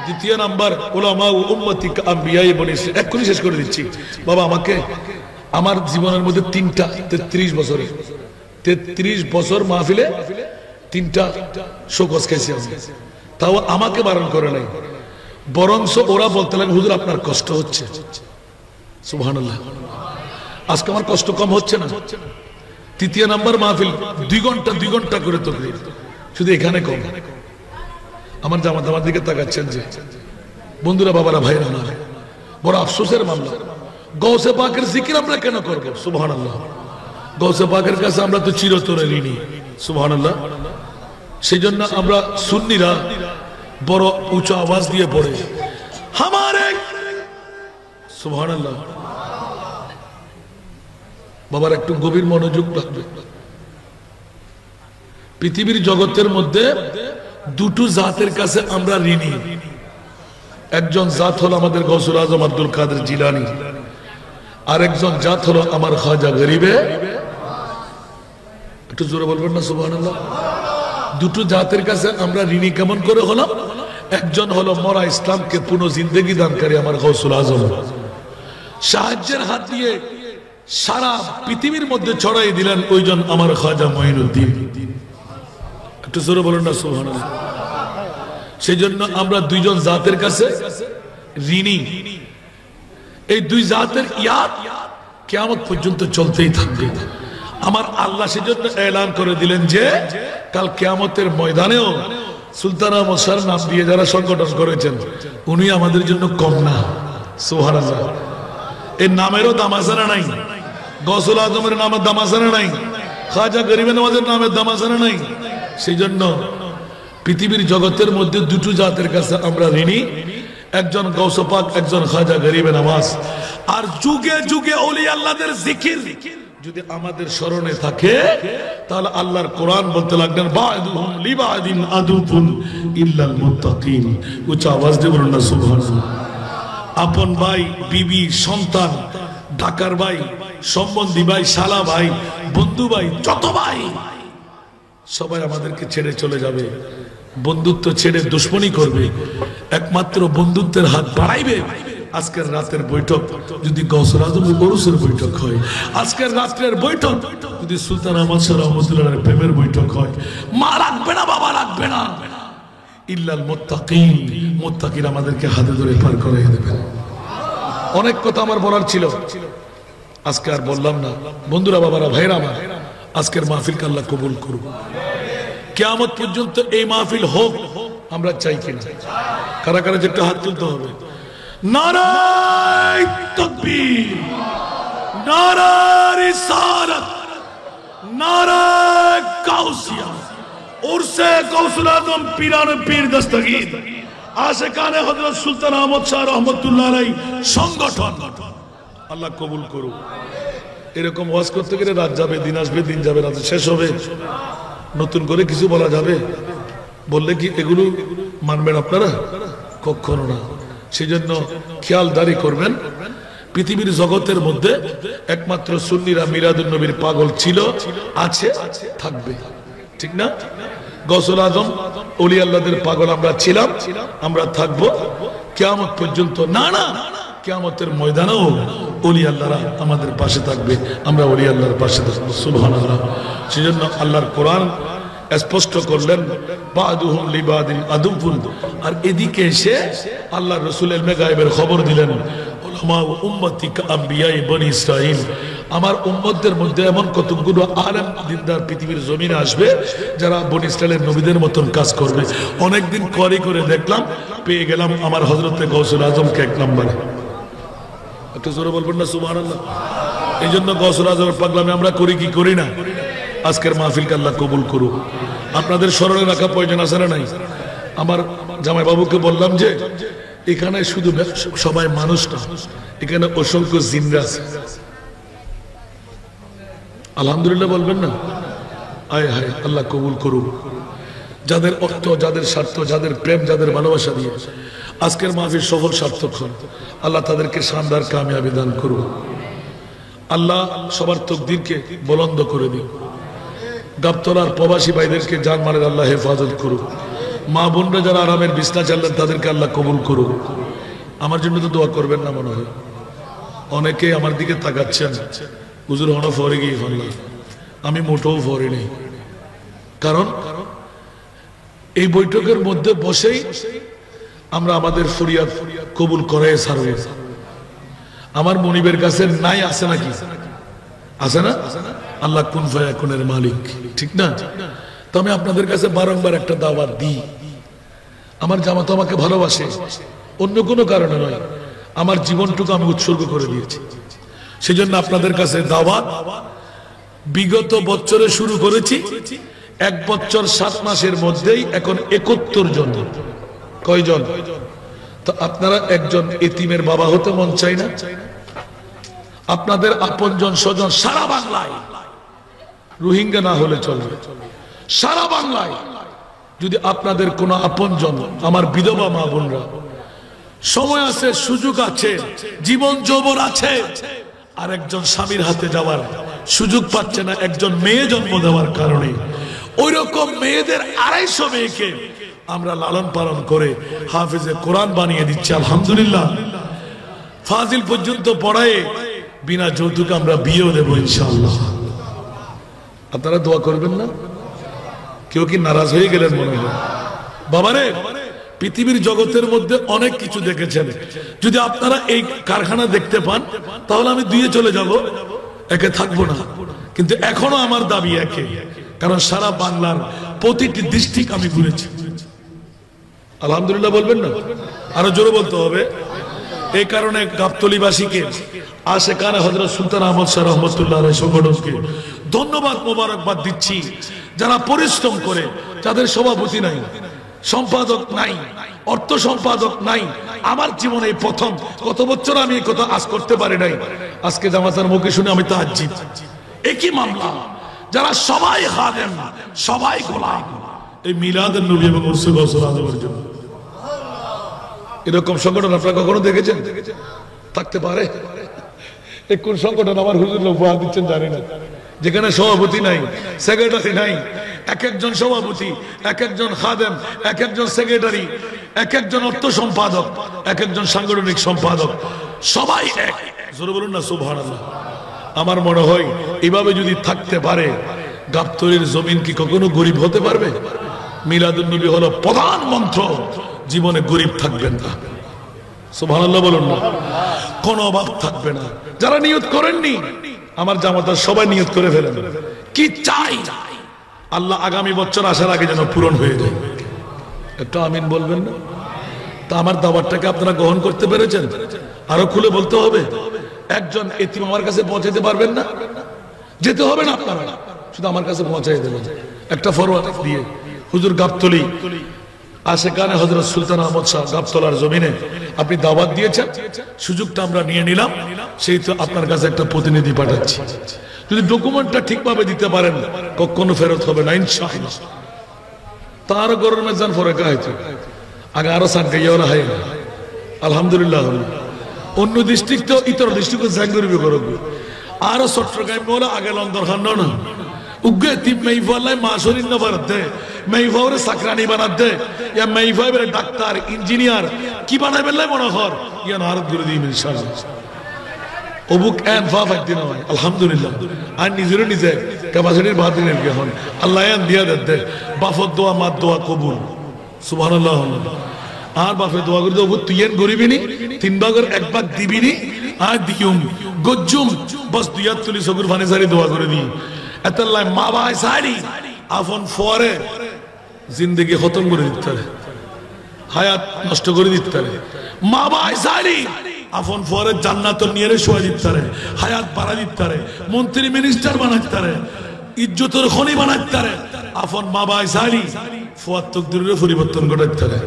দ্বিতীয় নাম্বার উলামা ও উম্মতি কা আম্বিয়া বনি। এক্ষুনি শেষ করে দিচ্ছি বাবা। আমাকে আমার জীবনের মধ্যে 3টা 33 বছরে 33 বছর মাহফিলে 3টা শোকজ খাইছি আমি, তাও আমাকে বারণ করে নাই, বরংস ওরা বলতে লাগে হুজুর আপনার কষ্ট হচ্ছে। সুবহানাল্লাহ। আজকে আমার কষ্ট কম হচ্ছে না। তৃতীয় নাম্বার মাহফিল 2 ঘন্টা করে তাকরীর, শুধু এখানে কম। আমার জামাত আমার দিকে তাকাচ্ছেন যে বন্ধুরা, বাবারা, ভাইরা, আমার বড় আফসোসের মামলা। গৌসে পাকের জিকির আমরা কেন করবো? সুবহানাল্লাহ। গৌসে পাকের কাছে আমরা তো চিরতরে ঋণী। সুবহানাল্লাহ। সেই জন্য আমরা সুন্নিরা বড় উঁচু আওয়াজ দিয়ে পড়ে হামারে সুবহানাল্লাহ। বাবার একটু গভীর মনোযোগ রাখবে। পৃথিবীর জগতের মধ্যে 2টো জাতের কাছে আমরা ঋণী। একজন জাত হলো আমাদের গৌসুল আজম আব্দুল কাদের জিলানী, আর একজন জাত হলো আমার খাজা গরিবে। একটু জোরে বলবেন না সুবহানাল্লাহ। 2টো জাতের কাছে আমরা ঋণী কেমন করে হলাম? একজন হলো মরা ইসলামকে পুনঃজিন্দেগি দানকারী আমার গৌসুল আজম, সাহায্যের হাত দিয়ে সারা পৃথিবীর মধ্যে ছড়াই দিলেন ওইজন আমার খাজা মঈনুদ্দিন। একটু জোরে বলুন না সুবহানাল্লাহ। সেই জন্য আমরা 2জন জাতের কাছে ঋণী। এই 2 জাতের ইয়াদ কিয়ামত পর্যন্ত চলতেই থাকবে। আমার আল্লাহ সেজন্য এলান করে দিলেন যে কাল কিয়ামতের ময়দানেও সুলতান আহমদ শাহর নাম দিয়ে যারা সংগঠন করেছেন উনি আমাদের জন্য কম না। সুবহানাল্লাহ। এর নামেরও দাম আছে না নাই? গৌসুল আজমের নামের দাম আছে না নাই? খাজা গরিবে নওয়াজের নামের দাম আছে না নাই? সেই জন্য পৃথিবীর জগতের মধ্যে দুটো জাতের কাছে আমরা ঋণী, একজন গৌস পাক, একজন খাজা গরিবে নওয়াজ। আর যুগে যুগে ওলি আল্লাহদের জিকির যদি আমাদের স্মরণে থাকে, তাহলে আল্লাহর কোরআন বলতে লাগলেন বা'দুহুম লিবা'দিন আদুবুন ইল্লাল মুত্তাকিন। উচ্চ আওয়াজ দিয়ে বলুন না সুবহানাল্লাহ। আপন ভাই, বিবি, সন্তান, ঢাকার ভাই, সম্বন্ধী ভাই, শালা ভাই, বন্ধু ভাই, যত ভাই সবাই আমাদেরকে ছেড়ে চলে যাবে, বন্ধুত্ব ছেড়ে দুশ্মনী করবে, একমাত্র বন্ধুত্বের হাত বাড়াইবে। আজকের রাতের বৈঠক যদি গৌসুল আজমের ওরসের বৈঠক হয়, আজকের রাত্রের বৈঠক যদি সুলতান আহমদ শাহ রহমতুল্লাহর প্রেমের বৈঠক হয়, মা রাখবে না, বাবা রাখবে না, ইল্লাল মুত্তাকিন, মুত্তাকিন আমাদেরকে হাতে ধরে পার করে দেবেন। অনেক কথা আমার বলার ছিল, আজকে আর বললাম না। বন্ধুরা, বাবারা, ভাইরা আমার, আজকের মাহফিলকে আল্লাহ কবুল করুন। কিয়ামত পর্যন্ত এই মাহফিল হোক আমরা চাই কিনা? কারা কারা যেটা হাত তুলতে হবে। নারায়ে তাকবীর, নারায়ে রিসালাত, নারায়ে গাউসিয়া, উরসে গাউসুল আজম পীরানে পীর দস্তগীর, আশিকানে হযরত সুলতান আহমদ শাহ রহমাতুল্লাহ আলাইহি সংগঠন আল্লাহ কবুল করুন। এরকম ওয়াজ করতে গেলে রাত যাবে, দিন আসবে, দিন যাবে, রাত শেষ হবে। নতুন করে কিছু বলা যাবে? বললে কি এগুলো মানবেন আপনারা? কখনো না। সেজন্য খেয়ালদারি করবেন, পৃথিবীর জগতের মধ্যে একমাত্র সুন্নিরা মিলাদুন নবীর পাগল ছিল, আছে, থাকবে, ঠিক না? গৌসুল আজম ওলি আল্লাহদের পাগল আমরা ছিলাম, আমরা থাকবো কিয়ামত পর্যন্ত। না না, কিয়ামতের ময়দানেও ওলি আল্লাহরা আমাদের পাশে থাকবে, আমরা ওলি আল্লাহর পাশে থাকবো। সুবহানাল্লাহ। সেজন্য আল্লাহর কোরআন স্পষ্ট করলেন বা'দুহুম লিবাদিন আদুবুন। আর এদিকে এসে আল্লাহ রাসূল ইলমে গায়বের খবর দিলেন, উলামা ও উম্মতি কাআম্বিয়ায়ে বনি ইসরাঈল, আমার উম্মতদের মধ্যে এমন কতগুলো আলেম দিনদার পৃথিবীর জমিনে আসবে যারা বনি ইসরাঈলের নবীদের মতন কাজ করবে। অনেকদিন করে দেখলাম, পেয়ে গেলাম আমার হযরতে গৌসুল আজমকে এক নম্বরে। একটু জোরে বলবেন না সুবহানাল্লাহ। এই জন্য গৌসুল আজমের পাগলামি আমরা করি কি করি না? আজকের মাহফিলকে আল্লাহ কবুল করুক। আপনাদের স্মরণে রাখা প্রয়োজন আছে না নাই? আমার জামাই বাবুকে বললাম যে এখানে শুধু সবাই মানুষ না, এখানে অসংখ্য জিন্না আছে। আলহামদুলিল্লাহ বলবেন না? আয় হায়, আল্লাহ কবুল করুক। যাদের অর্থ, যাদের স্বার্থ, যাদের প্রেম, যাদের ভালোবাসা দিয়ে আজকের মাহফিল সফল সার্থক হন, আল্লাহ তাদেরকে শানদার কামিয়াবি দান করুন। আল্লাহ সবার তকদিরকে বুলন্দ করে দিন। গাবতলার প্রবাসী ভাইদেরকে জানমালের আল্লাহ হেফাজত করুক। মা বোনরা যারা আরামের বিছনা চাললেন তাদেরকে আল্লাহ কবুল করুক। আমার জন্য তো দোয়া করবেন না মনে হয়? অনেকে আমার দিকে তাকাচ্ছেন, হুজুর হন ফরে গিয়ে ফেললাম। আমি মোটেও ফরে নেই, কারণ এই বৈঠকের মধ্যে বসেই আমরা আমাদের ফরিয়াদ কবুল করে ছাড়ব। আমার মনিবের কাছে নাই আছে নাকি? আছে না? আল্লাহ কুন ফায়াকুনের মালিক, ঠিক না? তো আমি আপনাদের কাছে বারংবার একটা দাওয়াত দিই। আমার জামাত আমাকে ভালোবাসে, অন্য কোনো কারণে নয়, আমার জীবনটুকু আমি উৎসর্গ করে দিয়েছি। সেজন্য আপনাদের কাছে দাওয়াত, বিগত বছরে শুরু করেছি, 1 বছর 7 মাসের মধ্যেই এখন 71 জন। কয়জন? তো আপনারা একজন এতিমের বাবা হতে মন চাই না? আপনাদের আপনজন স্বজন সারা বাংলায়, রোহিঙ্গা না হলে চলবে, সারা বাংলায় যদি আপনাদের কোন আপনজন, আমার বিধবা মা বোনরা, সময় আছে, সুযোগ আছে, জীবন যৌবন আছে, আর একজন স্বামীর হাতে যাওয়ার সুযোগ পাচ্ছে না একজন মেয়ে জন্ম দেওয়ার কারণে, ওই রকম মেয়েদের 250 মেয়েকে আমরা লালন পালন করে হাফেজে কোরআন বানিয়ে দিচ্ছি আলহামদুলিল্লাহ। ফাজিল পর্যন্ত পড়ায় বিনা যৌতুকে আমরা বিয়েও দেবো ইনশাআল্লাহ। আপনারা দোয়া করবেন না? কেউ কি নারাজ হয়ে গেলেন মনে হয়? বাবারে, পৃথিবীর জগতের মধ্যে অনেক কিছু দেখেছেন, যদি আপনারা এই কারখানা দেখতে পান তাহলে আমি দুয়ে চলে যাব, একে থাকবো না। কিন্তু এখনো আমার দাবি একে, কারণ সারা বাংলার প্রতিটি ডিস্ট্রিক্ট আমি ঘুরেছি। আলহামদুলিল্লাহ বলবেন না? আরো জোরে বলতে হবে। এই কারণে গাবতলীবাসীকে, আশিকানে হযরত সুলতান আহমদ শাহ রহমাতুল্লাহ আলাইহি সংগঠনকে ধন্যবাদ, মোবারকবাদ দিচ্ছি, যারা পরিশ্রম করে, যাদের সভাপতি নাই, সম্পাদক নাই, অর্থ সম্পাদক নাই। আমার জীবনে প্রথম, কত বছর আমি এই কথা আজ করতে পারি নাই, আজকে জামাতার মুখে শুনে আমি তাজ্জুব। একই মামলা, যারা সবাই খাদেম, সবাই গোলাম এই মিলাদুন নবী এবং উরসে গৌসুল আজমের জন্য। এরকম সংগঠন আপনারা কখনো দেখেছেন? থাকতে পারে। এই কোন সংগঠন আমার হুজুর উপহার দিচ্ছেন জানি না, যেখানে সভাপতি নাই, সেক্রেটারি নাই, এক একজন সভাপতি, এক একজন খাদেম, এক একজন সেক্রেটারি, এক একজন অর্থ সম্পাদক, এক একজন সাংগঠনিক সম্পাদক, সবাই এক। জোরে বলুন না সুবহানাল্লাহ। আমার মনে হয় এভাবে যদি থাকতে পারে, গাবতলীর জমিন কি কখনো গরিব হতে পারবে? মিলাদুন নবী হলো প্রধান মন্ত্র, জীবনে গরিব থাকবেন না। সুবহানাল্লাহ বলুন না। কোনো অভাব থাকবে না। যারা নিয়ত করেননি, আমার জামাতার সবাই নিয়ত করে ফেলেন, কি চাই আল্লাহ আগামী বছর আসার আগে যেন পূরণ হয়ে যায়। একটু আমিন বলবেন না? তা আমার দাওয়াতটাকে আপনারা গ্রহণ করতে পেরেছেন? আরো খুলে বলতে হবে। একজন এতিম আমার কাছে পৌঁছাতে পারবেন না? যেতে হবে না আপনারা, শুধু আমার কাছে পৌঁছাই দেবেন একটা ফরওয়ার্ড দিয়ে। হুজুর গাবতলী আশেকানে হযরত সুলতান আহমদ শাহ গাবতলার জমিনে আপনি দাওয়াত দিয়েছেন, সুযোগটা আমরা নিয়ে নিলাম, সেই তো আপনার কাছে একটা প্রতিনিধি পাঠাচ্ছি। যদি ডকুমেন্টটা ঠিকভাবে দিতে পারেন, কখনো ফেরত হবে না ইনশাআল্লাহ। তার গরুর মেজান ফরক হয়তো আগে আরো সাত গাইয়া হয় না আলহামদুলিল্লাহ। অন্য ডিস্ট্রিক্ট ইতর ডিস্ট্রিক্ট জাঙ্গুরিবি করব আরো চট্টগ্রাম বলে আগে লন্দর খান না উগ্গে তিপ মেইফালাই মাসরিন না বানাতে, মেইফাওরে সাকরানি বানাতে, ইয়া মেইফাইবের ডাক্তার ইঞ্জিনিয়ার কি বানাইবেন লাই মনে কর ইয়া নারদ করে দিই ইনশাআল্লাহ। অবুক এন ফাফাত দিন হয় আলহামদুলিল্লাহ। আর নিজের নিজে ক্যাপাসিটির বাদ দিনের কি হন আল্লাহ এন দিয়া দে বাফর দোয়া মাত দোয়া কবুল সুবহানাল্লাহ। আর বাপে দোয়া করে দেবো, তুই এন গরিবিনি তিন ভাগের এক ভাগ দিবিনি আর দিউম গজ্জুম বস দুই হাত তুলি সগুর ফানে সারি দোয়া করে দিই। এতাল্লাহ মা ভাই সারি আফন ফোয়ারে জিন্দগি খতম করে দিতে পারে, হায়াত নষ্ট করে দিতে পারে। মা ভাই সারি আফন ফোয়ারে জান্নাত নিয়ে শোয়া দিতে পারে, হায়াত বাড়া দিতে পারে, মন্ত্রী মিনিস্টার বানাইতে পারে, ইজ্জতের খনি বানাইতে পারে। আফন মা ভাই সারি ফুয়াত তকদিরের পরিবর্তন ঘটাইতে পারে।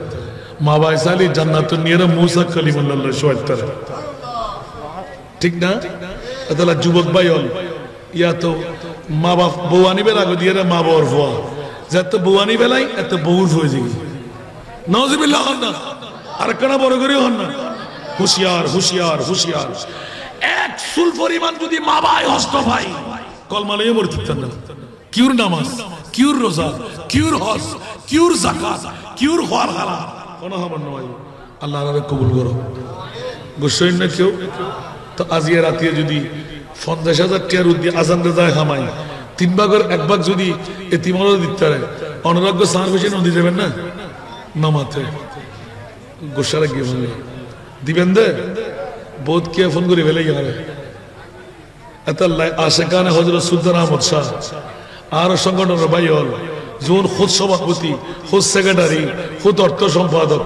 মা ভাই সালি জান্নাত নিয়ে মুসা কালিমুল্লাহ শোয়াইতে পারে, ঠিক না? তাহলে যুবক ভাই হল ইয়া তো মা বাপ বউ আনিবে আগে দিয়ে মা বাবার ফোয়া যত বউ আনি বেলাই এত বউর হয়ে যাবে নওয়াজুবিল্লাহ হন না। আর কেন বড় করে হন না? হুশিয়ার হুশিয়ার হুশিয়ার। এক সুল পরিমাণ যদি মা ভাই হস্ত ভাই কলমা লইয়ে মরতে না, কিউর নামাজ, কিউর রোজা, কিউর হজ, কিউর যাকাত, কিউর হওয়ার হালাল কোন খবর নয়। আল্লাহ আল্লাহ কবুল করো। গোসাইন না কেউ তো আজিয়া রাতিয়ে যদি 50,000 টিয়ার উদ্দি আজান যায় হামাই তিন ভাগের এক ভাগ যদি এতিমরা দিতে পারে, অনারোগ্য সার বেশি নদী যাবেন না নামাতে গোসারা গিয়ে বলবে দিবেন দে বোধ কে ফোন করে ফেলে গেলে এত আশেকানে হযরত সুলতান আহমদ শাহ আর সংগঠনের ভাই হল যোন খুদ সভাপতি, খুদ সেক্রেটারি, খুদ অর্থ সম্পাদক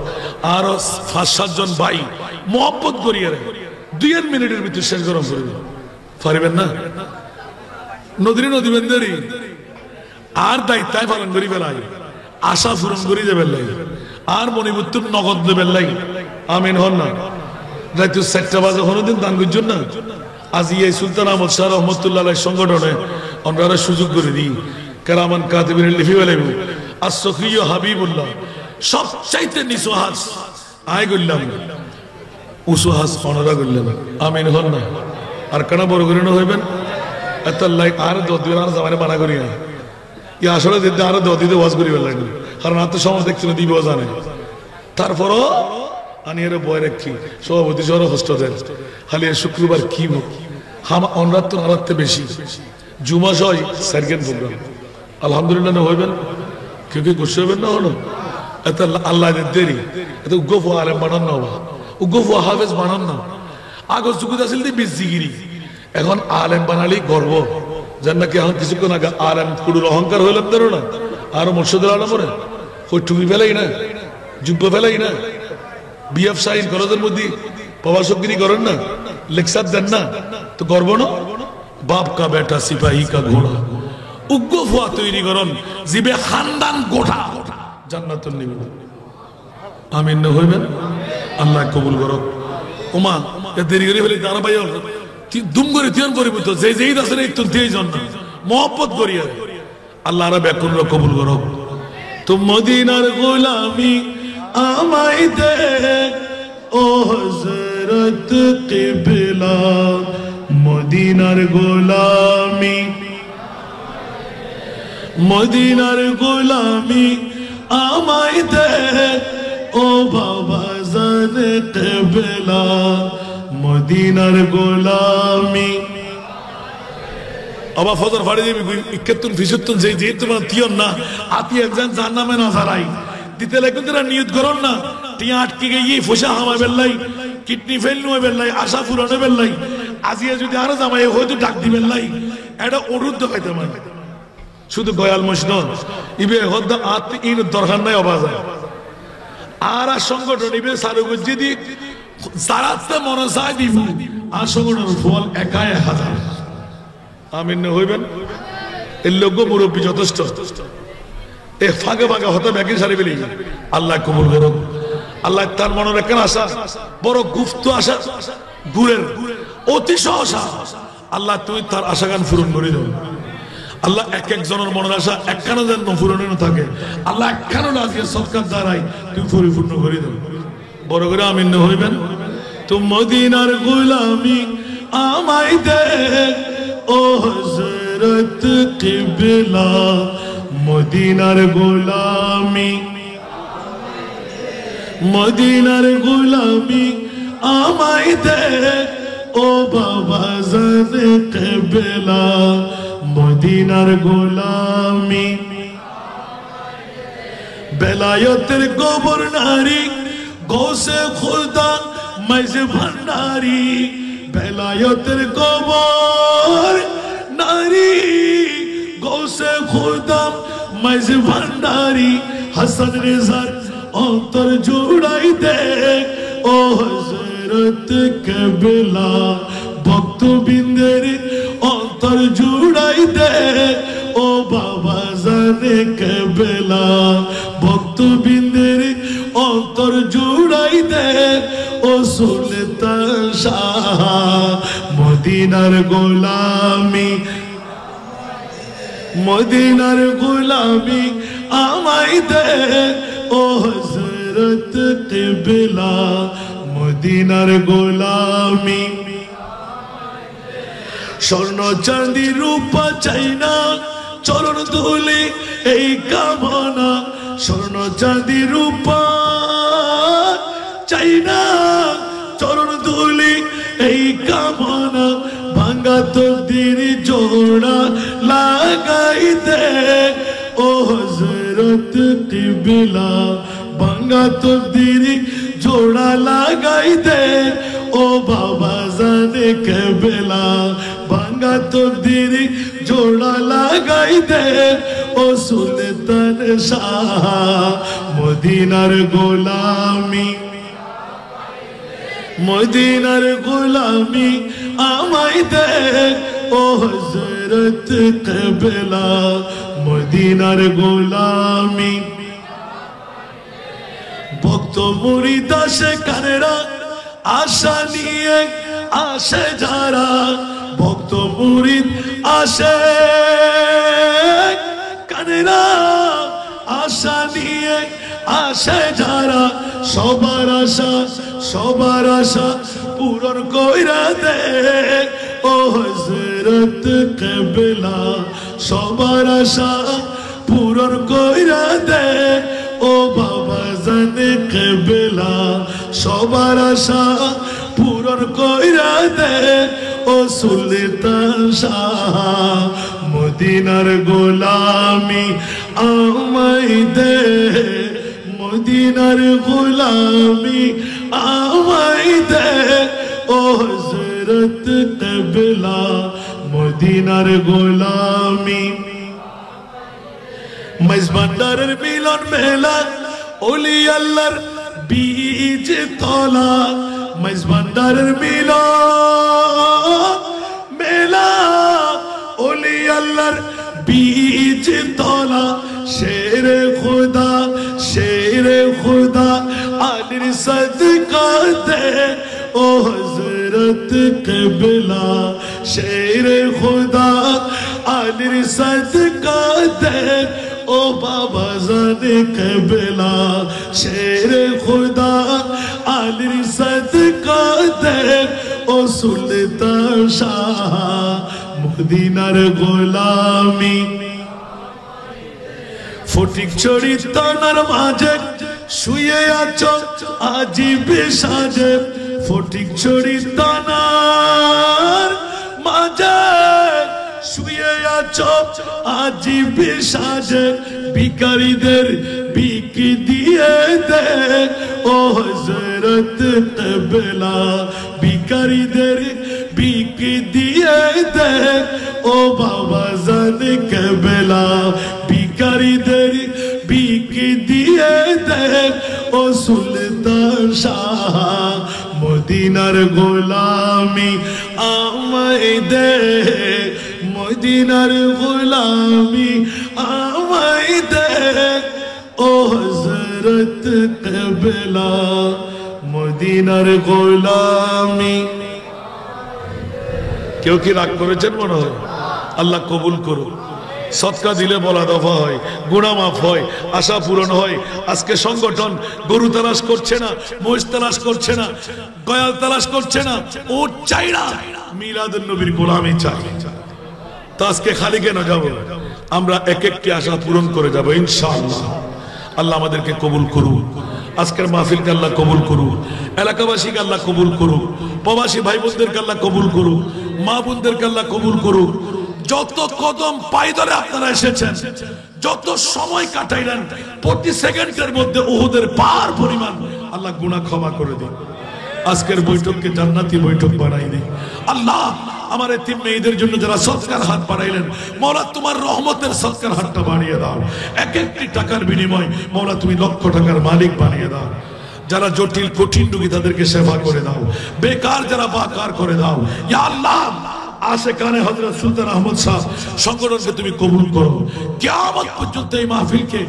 আর 5-7 জন ভাই মোহাম্মত করিয়ে 2 মিনিটের ভিতরে শেষ গরম করে পারিবেন না? নদী নদীবেন্দারি আর দায়িত্ব পালন করি বেলাই, আশা পূরণ করি যাবেন লাই, আর মণিপুত্র নগদ দেবেন লাই। আমিন হন না? রাত 4টা বাজে কোনোদিন দান করছেন না? আজ এই সুলতান আহমদ শাহ রহমতুল্লাহ সংগঠনে আমরা সুযোগ করে দিই কেরামান কাতিবিন লিখি বেলাইব আসখিয় হাবিবুল্লাহ সবচাইতে নিচু হাস আয় করলাম উঁচু হাস অনরা করলাম। আমিন হন না? আর কেন বড় করে হইবেন এত লাইক আর দিবেন আর জামানে মানা করি না ই আসলে দিতে আরো দিতে ওয়াজ করি বেলাইন, কারণ আর তো সমাজ দেখছিল দিব জানে। তারপরও আনি এর বয় রাখি সভাপতি সহ হোস্টেল খালি শুক্রবার কি হাম অনরাত তো নারাতে বেশি জুমা সহ সার্গেন প্রোগ্রাম আলহামদুলিল্লাহ না হইবেন কেউ কেউ গুসে হইবেন না হলো এত আল্লাহ দেরি এত উগ্গফ আলেম বানান না হবা উগ্গফ হাফেজ বানান না আগস্ট যুগ আসিল দিয়ে বিজিগিরি এখন আলেম বানালি গর্ব যার নাকি এখন কিছুক্ষণ আগে আলেম কুড়ুর অহংকার হইলাম ধরো না আরো মুর্শিদুল আলমরে ওই টুপি ফেলাই না যুব্ব ফেলাই না বিএফ সাইন কলেজের মধ্যে প্রভাষকগিরি করেন না লেকচার দেন না তো গর্ব না? বাপ কা বেটা সিপাহী কা ঘোড়া উগ্র ফুয়া তৈরি করন জিবে খানদান গোটা জান্নাতুন নিবেন। আমিন না হইবেন আল্লাহ কবুল করো ওমা দেরি করে ফেলে তারা ভাই দুম করে তিয়ান করিব তো যে যেই দাসের একটু দিয়ে জন না মোহাম্মত করিয়া আল্লাহ রা ব্যাকুল কবুল করো তো মদিনার গোলামি আমায় দে ও হযরত কিবলা মদিনার গোলামি মদিনার গোলামি আমায় দে ও বাবা জানে কিবলা মদিনার গোলামি আবা ফজর ফাড়ি দিবি 71 75 যেই যেই তোমার তিয়ন না আতি একজন জান্নামে না যারাই দিতে লাগে তোরা নিয়ত করন না টিয়া আটকে গিয়ে ফসা হামা বেল্লাই কিডনি ফেল নয় বেল্লাই আশা পুরানো বেল্লাই আজিয়া যদি আরো জামাই হয়তো ডাক দিবেন লাই এটা অরুদ্ধ পাইতে মানে শুধু গয়াল মসনদ ইবে হদ্দ আত ইন দরকার নাই আওয়াজ আর সংগঠন ইবে সারুগুজি দি সারাতে মনসাই দিব আর সংগঠনের ফল একাই 1000 আমিন না হইবেন এই লোক মুরব্বী যথেষ্ট এ ফাঁকে ফাঁকে হতে ব্যাকি সারি বেলি আল্লাহ কবুল করুন আল্লাহ তার মনের একটা আশা বড় গুপ্ত আশা গুরের অতি সহসা আল্লাহ তুই তার আশা গান পূরণ করে দেব আল্লাহ এক এক জনের মনের আশা একখানা যেন পূরণ থাকে আল্লাহ একখানা আজকে সরকার দ্বারাই তুই পরিপূর্ণ করে দেব বড় করে আমিন না হইবেন তো মদিনার গোলামি আমায় দে ও হযরত কিবলা মদিনার গোলামি মদিনার গোলামি আমায় দে ও বাবা জানে কিবলা মদিনার গোলামি বেলায়েতের গভর্নরি গৌসে খুদা মাইজে ভান্ডারি বেলায়েতের গভর্নরি নারী গৌসে খুদা মাইজে ভান্ডারি হাসান রেজার অন্তর জুড়াই দে ও হযরত কিবলা ভক্তবৃন্দের অন্তর জুড়াই দে ও বাবা জানে কিবলা ভক্তবৃন্দের অন্তর জুড়াই দে ও সুলতান শাহ মদিনার গোলামি মদিনার গোলামি আমায় দে ও হযরত কিবলা মদিনার গোলামি স্বর্ণ চাঁদি রূপা চাই না চরণ ধুলি এই কামনা স্বর্ণ চাঁদি রূপা চাই না চরণ ধুলি এই কামনা ভাঙ্গা তকদির জোড়া লাগাই দে ও হযরত কিবলা ভাঙ্গা তকদির জোড়া লাগাই দে ও বাবা জানে কিবলা ভাঙ্গা তকদির জোড়া লাগাই দে ও সুলতান শাহ মদিনার গোলামি মদিনার গোলামি আমায় দে ও হযরত কিবলা মদিনার গোলামি ভক্ত মুরিদ আসে কানেরা আশা নিয়ে আসে যারা ভক্ত মুরিদ আসে কানেরা আশা নিয়ে আসে যারা সবার আশা পূরণ কইরা দে ও হযরত কিবলা সবার আশা পূরণ কইরা দে ও বাবা জানে কিবলা সবার আশা পূরণ কইরা দে ও সুলতান শাহ মদিনার গোলামি আমায় দে মদিনার গোলামি আমায় দে ও হযরত কিবলা মদিনার গোলামি মাইজ ভান্ডারের মিলন মেলা ওলি আল্লাহর বীজ তলা মাইজ ভান্ডারের মিলন মেলা ওলি আল্লাহর বীজ তলা শেরে খুদা আলীর সদকা দে ও হযরত কিবলা শেরে খুদা আলীর সদকা দে ও বাবা জানে কিবলা শেরে খুদা আলীর সদকা দে ও সুলতান শাহ মদিনার গোলামি ফটিক ছড়ি তানার মাঝে শুয়ে আছো আজিবে সাজে ফটিক ছড়ি তানার মাঝে শুয়ে আছো আজিবে সাজে ভিখারিদের ভিক দিয়ে দে ও হযরত কিবলা ভিখারিদের ভিক দিয়ে দে ও বাবা জানে কিবলা ভিখারিদের ভিক দিয়ে দে ও সুলতান শাহ মদিনার গোলামি আমায় দে মদিনার গোলামি আমায় দে ও হযরত কিবলা মদিনার গোলামি কেউ কি রাগ করেছেন মনে হয় আল্লাহ কবুল করুন সদকা দিলে বলা দফা হয় গুনাহ মাফ হয় আশা পূরণ হয় আজকে সংগঠন গরু তালাশ করছে না মহিষ তালাশ করছে না গয়াল তালাশ করছে না ও চাই না মিলাদুন নবীর গোলামি চাই তো আজকে খালি কেন যাব আমরা এক একটি আশা পূরণ করে যাব ইনশাআল্লাহ আল্লাহ আমাদেরকে কবুল করুন আজকের মাহফিলকে আল্লাহ কবুল করুন এলাকাবাসীকে আল্লাহ কবুল করুন প্রবাসী ভাই বোনদেরকে আল্লাহ কবুল করুন মা বোনদেরকে আল্লাহ কবুল করুন যত কদম পাই ধরে আপনারা এসেছেন যত সময় কাটাইলেন প্রতি সেকেন্ডের মধ্যে উহুদের পার পরিমাণ আল্লাহ গুনাহ ক্ষমা করে দিন আজকের বৈঠককে জান্নাতি বৈঠক বানাই দিন আল্লাহ আমার এতিম মেয়েদের জন্য যারা সদকার হাত বাড়াইলেন মওলা তোমার রহমতের সদকার হাতটা বাড়িয়ে দাও এক একটি টাকার বিনিময় মওলা তুমি লক্ষ টাকার মালিক বানিয়ে দাও যারা জটিল কঠিন রোগী তাদেরকে সেবা করে দাও বেকার যারা বাকার করে দাও ইয়া আল্লাহ আশেকানে হযরত সুলতান আহমদ শাহ সংগঠনকে তুমি কবুল করো কিয়ামত পর্যন্ত এই মাহফিলকে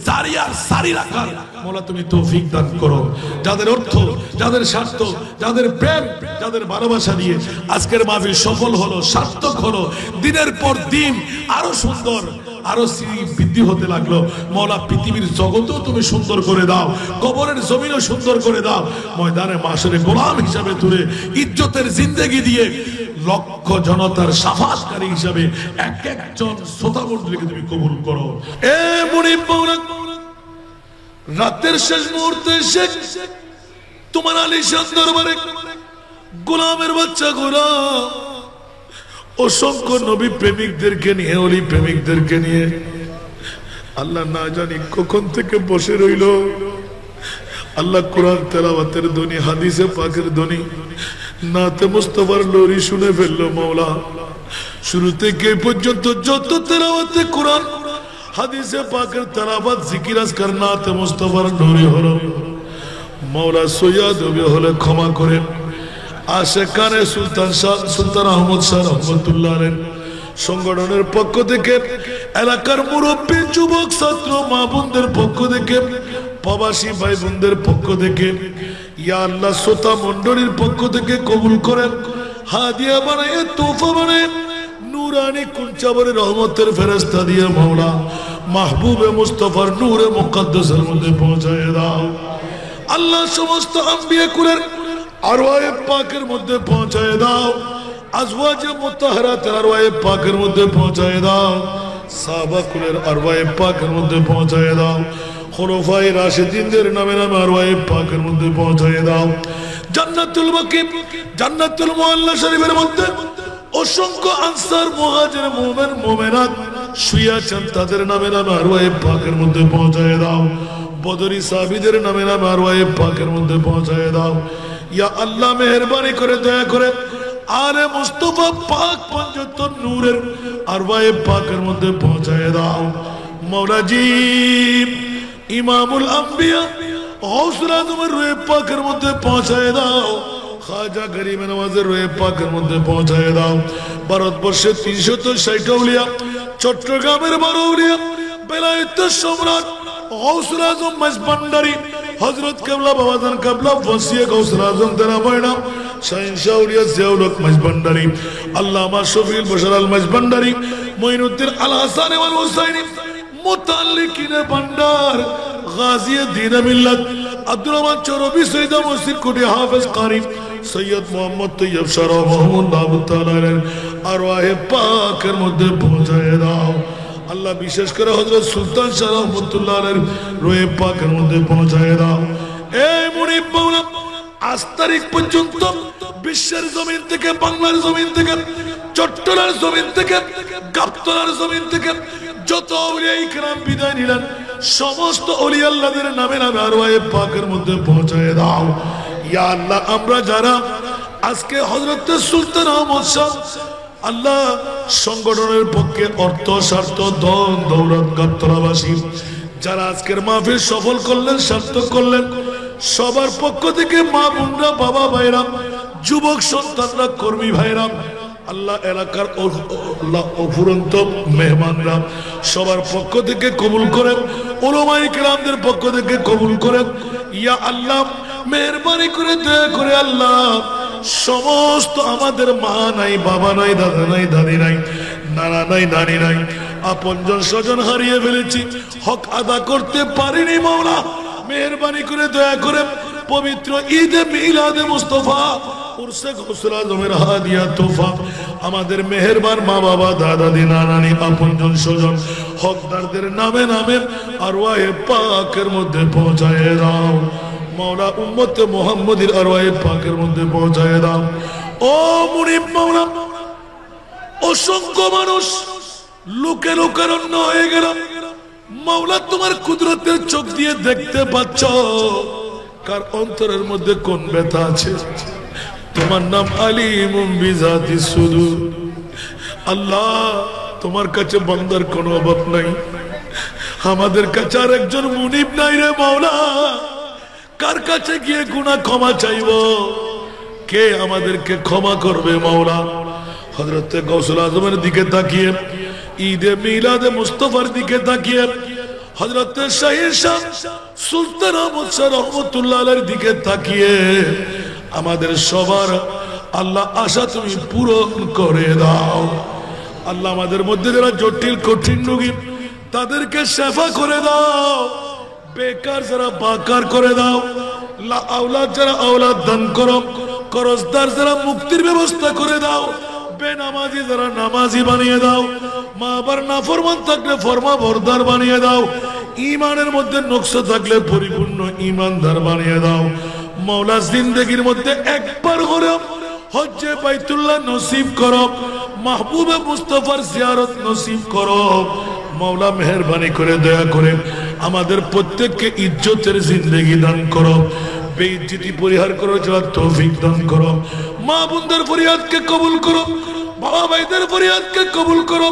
জারি আর সারি রাখার মওলা তুমি তৌফিক দান করো যাদের অর্থ যাদের স্বার্থ যাদের প্রেম যাদের ভালোবাসা দিয়ে আজকের মাহফিল সফল হলো সার্থক হলো দিনের পর দিন আরো সুন্দর আরো বৃদ্ধি হতে লাগলো মওলা পৃথিবীর জগতেও তুমি সুন্দর করে দাও কবরের জমিনও সুন্দর করে দাও ময়দানে মাশরে গোলাম হিসাবে তুলে ইজ্জতের জিন্দেগি দিয়ে লক্ষ জনতার সাফাতকারী হিসাবে এক একজন শ্রোতামণ্ডলীকে তুমি কবুল করো এ মুনিব মাওলা রাতের শেষ মুহূর্তে শেখ তোমার আলিশান দরবারে গোলামের বাচ্চা গোলাম অসংখ্য নবী প্রেমিকদেরকে নিয়ে অলি প্রেমিকদেরকে নিয়ে আল্লাহ না জানি কখন থেকে বসে রইল আল্লাহ কোরআন তেলাওয়াতের ধ্বনি হাদিসে পাকের ধ্বনি নাতে মুস্তাফার লরি শুনে ফেললো মাওলা শুরু থেকে পর্যন্ত যত তেলাওয়াতে কোরআন হাদিসে পাকের তেলাওয়াত জিকির আজকার নাতে মুস্তাফার লরি হলো মাওলা সৈয়দ হলে ক্ষমা করেন আশেকানে সুলতান আহমদ শাহ রহমতুল্লাহ আলাইহি সংগঠনের পক্ষ থেকে এলাকার মুরব্বী যুবক ছাত্র মা বোনদের পক্ষ থেকে প্রবাসী ভাই বোনদের পক্ষ থেকে ইয়া আল্লাহ শ্রোতা মণ্ডলীর পক্ষ থেকে কবুল করেন হাদিয়া বানায় তোফা বানায় নূরানি কুঞ্চাবরে রহমতের ফেরেশতা দিয়ে মাওলা মাহবুবে মুস্তাফার নূরে মুকদ্দাসের মধ্যে পৌঁছায় দাও আল্লাহ সমস্ত আম্বিয়া কুলের আরওয়ায়ে পাকের মধ্যে পৌঁছায় দাও আজওয়াজে মুতাহহারাতের আরওয়ায়ে পাকের মধ্যে পৌঁছায় দাও সাহাবা কুলের আরওয়ায়ে পাকের মধ্যে পৌঁছায় দাও খুলাফায়ে রাশিদিনদের নামে নামে আরওয়ায়ে পাকের মধ্যে পৌঁছায় দাও জান্নাতুল বাকি জান্নাতুল মুআল্লা শরীফের মধ্যে অসংখ্য আনসার মুহাজির মুমিন মুমিনাত শুয়ে আছেন তাদের নামে নামে আরওয়ায়ে পাকের মধ্যে পৌঁছায় দাও বদরি সাহাবীদের নামে নামে আরওয়ায়ে পাকের মধ্যে পৌঁছায় দাও ইয়া আল্লাহ মেহেরবানি করে দয়া করে আলে মুস্তাফা পাক পঞ্চতন নূরের আরওয়ায়ে পাকের মধ্যে পৌঁছায় দাও মাওলা জি ইমামুল আম্বিয়া গৌসুল আজমের রূহে পাকের মধ্যে পৌঁছায় দাও খাজা গরিব নওয়াজের রূহে পাকের মধ্যে পৌঁছায় দাও ভারতবর্ষের 360 আউলিয়া চট্টগ্রামের 12 আউলিয়া বেলায়েতের সম্রাট গৌসুল আজম মাঝভান্ডারী হযরত কেবলা বাবাজান কেবলা ওসিয়ে গাউসুল আজম তেরা ময়না শাহিনশাহ উলিয়া জিয়াউল হক মাঝভান্ডারী, আল্লামা শফিউল বশর আল মাঝভান্ডারী, মঈনুদ্দিন আল হাসান ওয়াল হুসাইনি, মুতাল্লিকিনে ভান্ডার, গাজী দ্বীন মিল্লাত আব্দুর রহমান চৌরবি, সৈয়দ মসজিদ কোটি হাফেজ কারি সৈয়দ মোহাম্মদ তৈয়ব শাহ মাহমুদ আবু তাআলার আরওয়াহে পাকের মধ্যে পৌঁছায় দাও আল্লাহ। বিশেষ করে হযরত সুলতান শাহ রহমাতুল্লাহ আলাইহির রূহে পাকের মধ্যে পৌঁছায় দাও। এই মুনিব মাওলা, আজ তারিখ পর্যন্ত বিশ্বের জমিন থেকে, বাংলার জমিন থেকে, চট্টগ্রামের জমিন থেকে, গাবতলার জমিন থেকে যত আউলিয়া ইকরাম বিদায় নিলেন, সমস্ত আউলিয়া আল্লাহদের নামে নামে আরওয়াহে পাকের মধ্যে পৌঁছায় দাও ইয়া আল্লাহ। আমরা যারা আজকে হযরত সুলতান আহমদ শাহ আল্লাহ সংগঠনের পক্ষে অর্থ স্বার্থ ধন দৌলত গাবতলাবাসী যারা আজকের মাহফিল সফল করলেন, সার্থক করলেন, সবার পক্ষ থেকে মা বোনরা, বাবা ভাইরা, যুবক সন্তানরা, কর্মী ভাইরা, আল্লাহ এলাকার অফুরন্ত মেহমানরা সবার পক্ষ থেকে কবুল করেন, উলামায়ে কেরামদের পক্ষ থেকে কবুল করেন ইয়া আল্লাহ। মেহেরবানি করে দয়া করে আল্লাহ সমস্ত আমাদের মা নাই, বাবা নাই, দাদা নাই, দাদি নাই, নানা নাই, নানি নাই, আপনজন স্বজন হারিয়ে ফেলেছি, হক আদা করতে পারিনি মাওলা, মেহেরবানি করে দয়া করে পবিত্র ঈদে মিলাদে মুস্তাফা উরসে গাউসুল আজমের হাদিয়া তোফা আমাদের মেহেরবান মা বাবা, দাদা দি, নানানি, আপনজন স্বজন হকদারদের নামে নামে আরওয়াহে পাকের মধ্যে পৌঁছায় দাও মাওলা। উম্মতে মুহাম্মদীর আরওয়াহে পাকের মধ্যে পৌঁছায় দাও। ও মুনিব মাওলা, অসংখ্য মানুষ লোকে লোকারণ্য হয়ে গেল মাওলা, তোমার কুদরতের চোখ দিয়ে দেখতে পাচ্ছ কার অন্তরের মধ্যে কোন ব্যথা আছে। তোমার নাম আলিমুম বিজাতিস সুদূর। আল্লাহ, তোমার কাছে বান্দার কোনো অভাব নাই, আমাদের কাছে আর একজন মুনিব নাই রে মাওলা। কার কাছে গিয়ে গুনাহ ক্ষমা চাইব? কে আমাদেরকে ক্ষমা করবে মাওলা? হযরত গাউসুল আজমের দিকে তাকিয়ে, ঈদে মিলাদে মুস্তাফার দিকে তাকিয়ে, হযরত শাহ সুলতান আহমদ শাহ রহমাতুল্লাহ আলাইহির দিকে তাকিয়ে আমাদের সবার আল্লাহ আশা তুমি পূরণ করে দাও আল্লাহ। আমাদের মধ্যে যারা জটিল কঠিন রোগী তাদেরকে শেফা করে দাও, বেকার যারা বাকার করে দাও, লা আওলাদ যারা আওলাদ দান করো, করজদার যারা মুক্তির ব্যবস্থা করে দাও, বেনামাজি যারা নামাজি বানিয়ে দাও, মা বাবার নাফরমান থাকলে ফরমা বরদার বানিয়ে দাও, ঈমানের মধ্যে নকশ থাকলে পরিপূর্ণ ঈমানদার বানিয়ে দাও মাওলা। জিন্দেগীর মধ্যে একবার করে হজ্জে বাইতুল্লাহ নসিব করো, মাহবুবে মুস্তাফার জিয়ারত নসিব করো মাওলা। মেহেরবানি করে দয়া করে আমাদের প্রত্যেককে ইজ্জতের জিন্দেগি দান করো, বেইজ্জতি পরিহার করো, যারা তৌফিক দান করো। মা বোনদের ফরিয়াদকে কবুল করো, বাবা ভাইদের ফরিয়াদকে কবুল করো।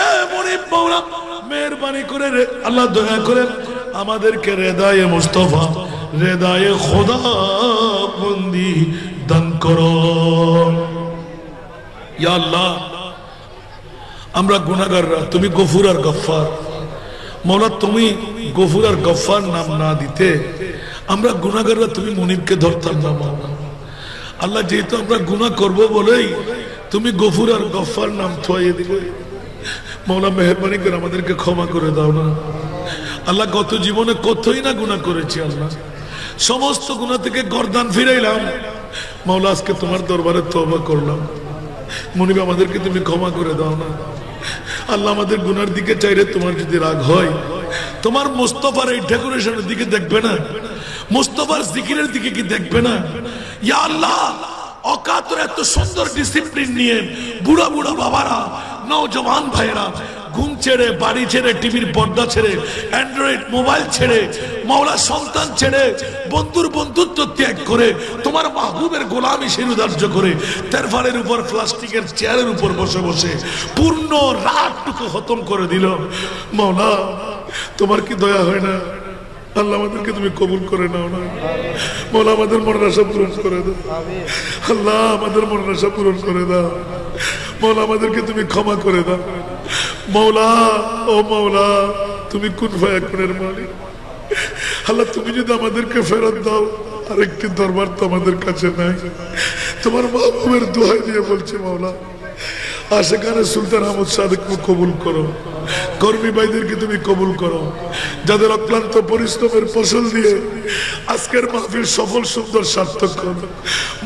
এ মুনিব মাওলা, মেহেরবানি করে আল্লাহ দয়া করে আমাদেরকে রেদায়ে মুস্তাফা, রেদায়ে খোদা বন্দি দান করো ইয়া আল্লাহ। আমরা গুনাহগাররা, তুমি গফুর আর গফফার মাওলা। তুমি গফুর আর গফফার নাম না দিতে আমরা গুনাহগাররা তুমি মুনিবকে ধরতাম না মাওলা। আল্লাহ, যেহেতু আমরা গুনাহ করব বলেই তুমি গফুর আর গফফার নাম থুয়ে দিলে মাওলা। মেহেরবানি করে আমাদেরকে ক্ষমা করে দাও না আল্লাহ। গত জীবনে কতই না গুনাহ করেছি আল্লাহ, সমস্ত গুনাহ থেকে গর্দান ফিরাইলাম মাওলা। আজকে তোমার দরবারে তওবা করলাম, মুনিব আমাদেরকে তুমি ক্ষমা করে দাও না আল্লাহ। আমাদের গুনার দিকে চাইলে তোমার যদি রাগ হয়, তোমার মুস্তাফার এই ডেকোরেশনের দিকে দেখবে না? মুস্তাফার জিকিরের দিকে কি দেখবে না? ইয়া আল্লাহ, অকাতরে এত সুন্দর ডিসিপ্লিন নিয়ে বুড়া বুড়া বাবারা, নওজওয়ান ভাইরা ঘুম ছেড়ে, বাড়ি ছেড়ে, টিভির পর্দা ছেড়ে, অ্যান্ড্রয়েড মোবাইল ছেড়ে, মাওলা সন্তান ছেড়ে, বন্ধুর বন্ধুত্ব ত্যাগ করে, তোমার মাহবুবের গোলামি শিরোধার্য করে, তেরফালের উপর প্লাস্টিকের চেয়ারের উপর বসে বসে পূর্ণ রাতটুকু খতম করে দিল মাওলা। তোমার কি দয়া হয় না আল্লাহ? আমাদেরকে তুমি কবুল করে নাও না মাওলা। আমাদের মনের আশা পূরণ করে দাও আল্লাহ, আমাদের মনের আশা পূরণ করে দাও মাওলা। আমাদেরকে তুমি ক্ষমা করে দাও মাওলা। ও মাওলা, তুমি কুন ফায়াকুনের মালিক আল্লাহ তুমি যদি আমাদেরকে ফেরত দাও, আরেকটি দরবার তো আমাদের কাছে নাই। তোমার মাহবুবের দোহাই দিয়ে বলছি মাওলা, আশেখানে সুলতান আহমদ সাদেককে কবুল করো, কর্মী ভাইদেরকে তুমি কবুল করো, যাদের অক্লান্ত পরিশ্রমের ফসল দিয়ে আজকের মাহফিল সফল সুন্দর সার্থক করো।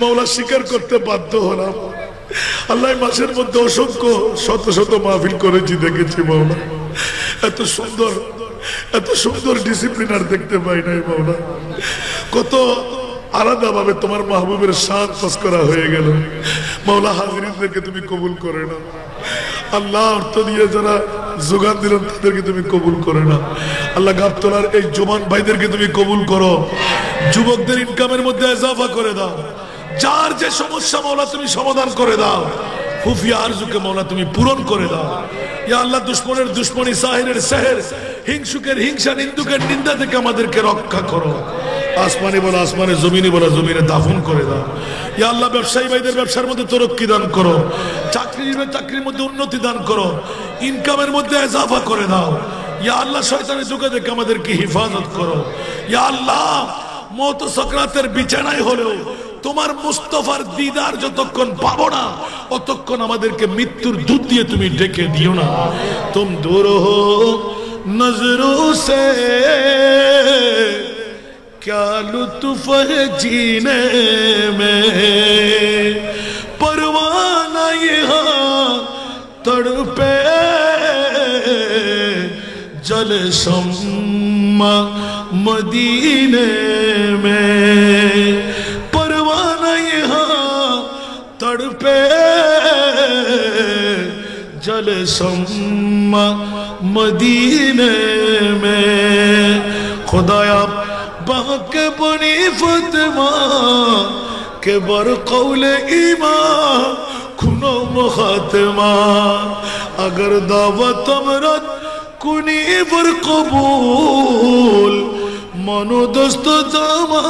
মাওলা স্বীকার করতে বাধ্য হলাম, আল্লাহ মাসের মধ্যে অসংখ্য শত শত মাহফিল করেছি, দেখেছি মাওলা, এত সুন্দর ডিসিপ্লিন আর দেখতে পাই নাই মাওলা। কত আলাদা ভাবে তোমার মাহবুবের শান তস্করা হয়ে গেল মাওলা। হাজিরিনদেরকে তুমি কবুল করে না আল্লাহ, অর্থ দিয়ে যারা যোগান দিলেন তাদেরকে তুমি কবুল করে না আল্লাহ। গাবতলার এই জওয়ান ভাইদেরকে তুমি কবুল করো, যুবকদের ইনকামের মধ্যে ইজাফা করে দাও, যার যে সমস্যা মাওলা তুমি সমাধান করে দাও, খুফিয়া আরজুকে মাওলা তুমি পূরণ করে দাও। ইয়া আল্লাহ, দুশমনের দুশমনি, সাহিরের সেহের, হিংসুকের হিংসা, নিন্দুকের নিন্দা থেকে আমাদেরকে রক্ষা করো। আসমানে বলা আসমানে, জমিনে বলা জমিনে দাফন করে দাও। ইয়া আল্লাহ, ব্যবসায়ী ভাইদের ব্যবসার মধ্যে তরক্কি দান করো, চাকরিজীবীদের চাকরির মধ্যে উন্নতি দান করো, ইনকামের মধ্যে ইজাফা করে দাও। ইয়া আল্লাহ, শয়তানের যুগে থেকে আমাদেরকে হিফাজত করো। ইয়া আল্লাহ, মওত সাকরাতের বিছানায় হলেও তোমার মুস্তাফার দিদার যতক্ষণ পাবো না, ততক্ষণ আমাদেরকে মৃত্যুর দুধ দিয়ে তুমি ডেকে দিও না। তুম দূর হো নজরোं से क्या लुत्फ है जीने में, परवाना यहाँ तड़पे जले शम्मा मदीने में, परवाना यहाँ तड़पे जले शम्मा मदीने में। खुदाया बाके बनी फतिमा के बर कौले ईमा खुनो मुखातिमा, अगर दावत अमरत कुनी बर कबूल मनो दोस्त जामा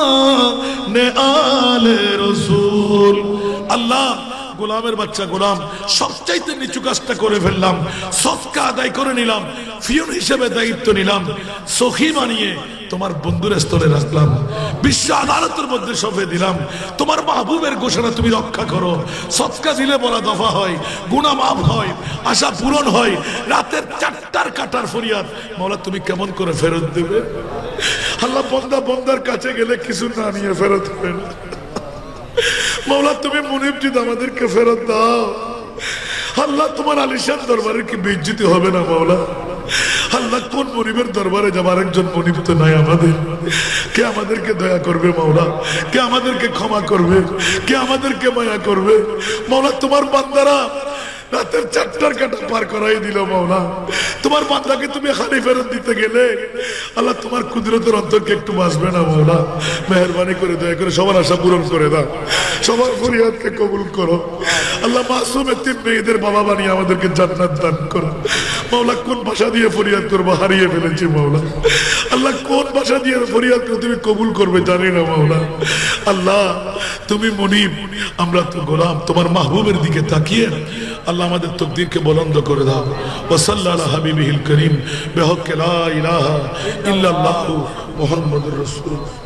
ने आले रसूल। अल्लाह, গোলামের বাচ্চা গোলাম সবচাইতে নিচু কাজটা করে ফেললাম, সদকা আদায় করে নিলাম, ফিয়ন হিসেবে দায়িত্ব নিলাম, সখী বানিয়ে তোমার বন্ধুর স্তরে রাখলাম, বিশ্ব আদালতের মধ্যে সঁপে দিলাম। তোমার মাহবুবের ঘোষণা তুমি রক্ষা করো। সদকা দিলে বলা দফা হয়, গুনাহ মাফ হয়, আশা পূরণ হয়। রাতের 4টার কাটার ফরিয়াদ মাওলা তুমি কেমন করে ফেরত দেবে? আল্লাহ, বন্দা বন্দার কাছে গেলে কিছু না নিয়ে ফেরত হবে না মাওলা। তুমি মুনিব জিদ আমাদেরকে ফেরত দাও আল্লাহ। তোমার আলিশান দরবারে কি বেইজ্জতি হবে না মাওলা? আল্লাহ, কোন মুনিবের দরবারে যাবার একজন মুনিব তো নাই আমাদের। কে আমাদেরকে দয়া করবে মাওলা? কে আমাদেরকে ক্ষমা করবে? কে আমাদেরকে মায়া করবে মাওলা? তোমার বান্দারা রাতের 4টার কাটা পার করাই দিল মাওলা। তোমার বান্দাকে তুমি খালি ফেরত দিতে গেলে আল্লাহ, তোমার কুদরতের অন্তরকে একটু বাসবে না মাওলা? মেহেরবানি করে দয়া করে সবার আশা পূরণ করে দাও, সবার ফরিয়াদকে কবুল করো আল্লাহ। মাসুম এতিম মেয়েদের বাবা বানিয়ে আমাদেরকে জান্নাত দান করো মাওলা। কোন ভাষা দিয়ে ফরিয়াদ করবো হারিয়ে ফেলেছি মাওলা। আল্লাহ, কোন ভাষা দিয়ে ফরিয়াদ করে তুমি কবুল করবে জানি না মাওলা। আল্লাহ, তুমি মুনিব, আমরা তো গোলাম। তোমার মাহবুবের দিকে তাকিয়ে আল্লাহ আমাদের তকদীরকে বুলন্দ করে দাও। ওয়া সাল্লাল্লাহু আলা হাবিবিহিল করিম বিহক লা ইলাহা ইল্লাল্লাহু মুহাম্মাদুর রাসূলুল্লাহ।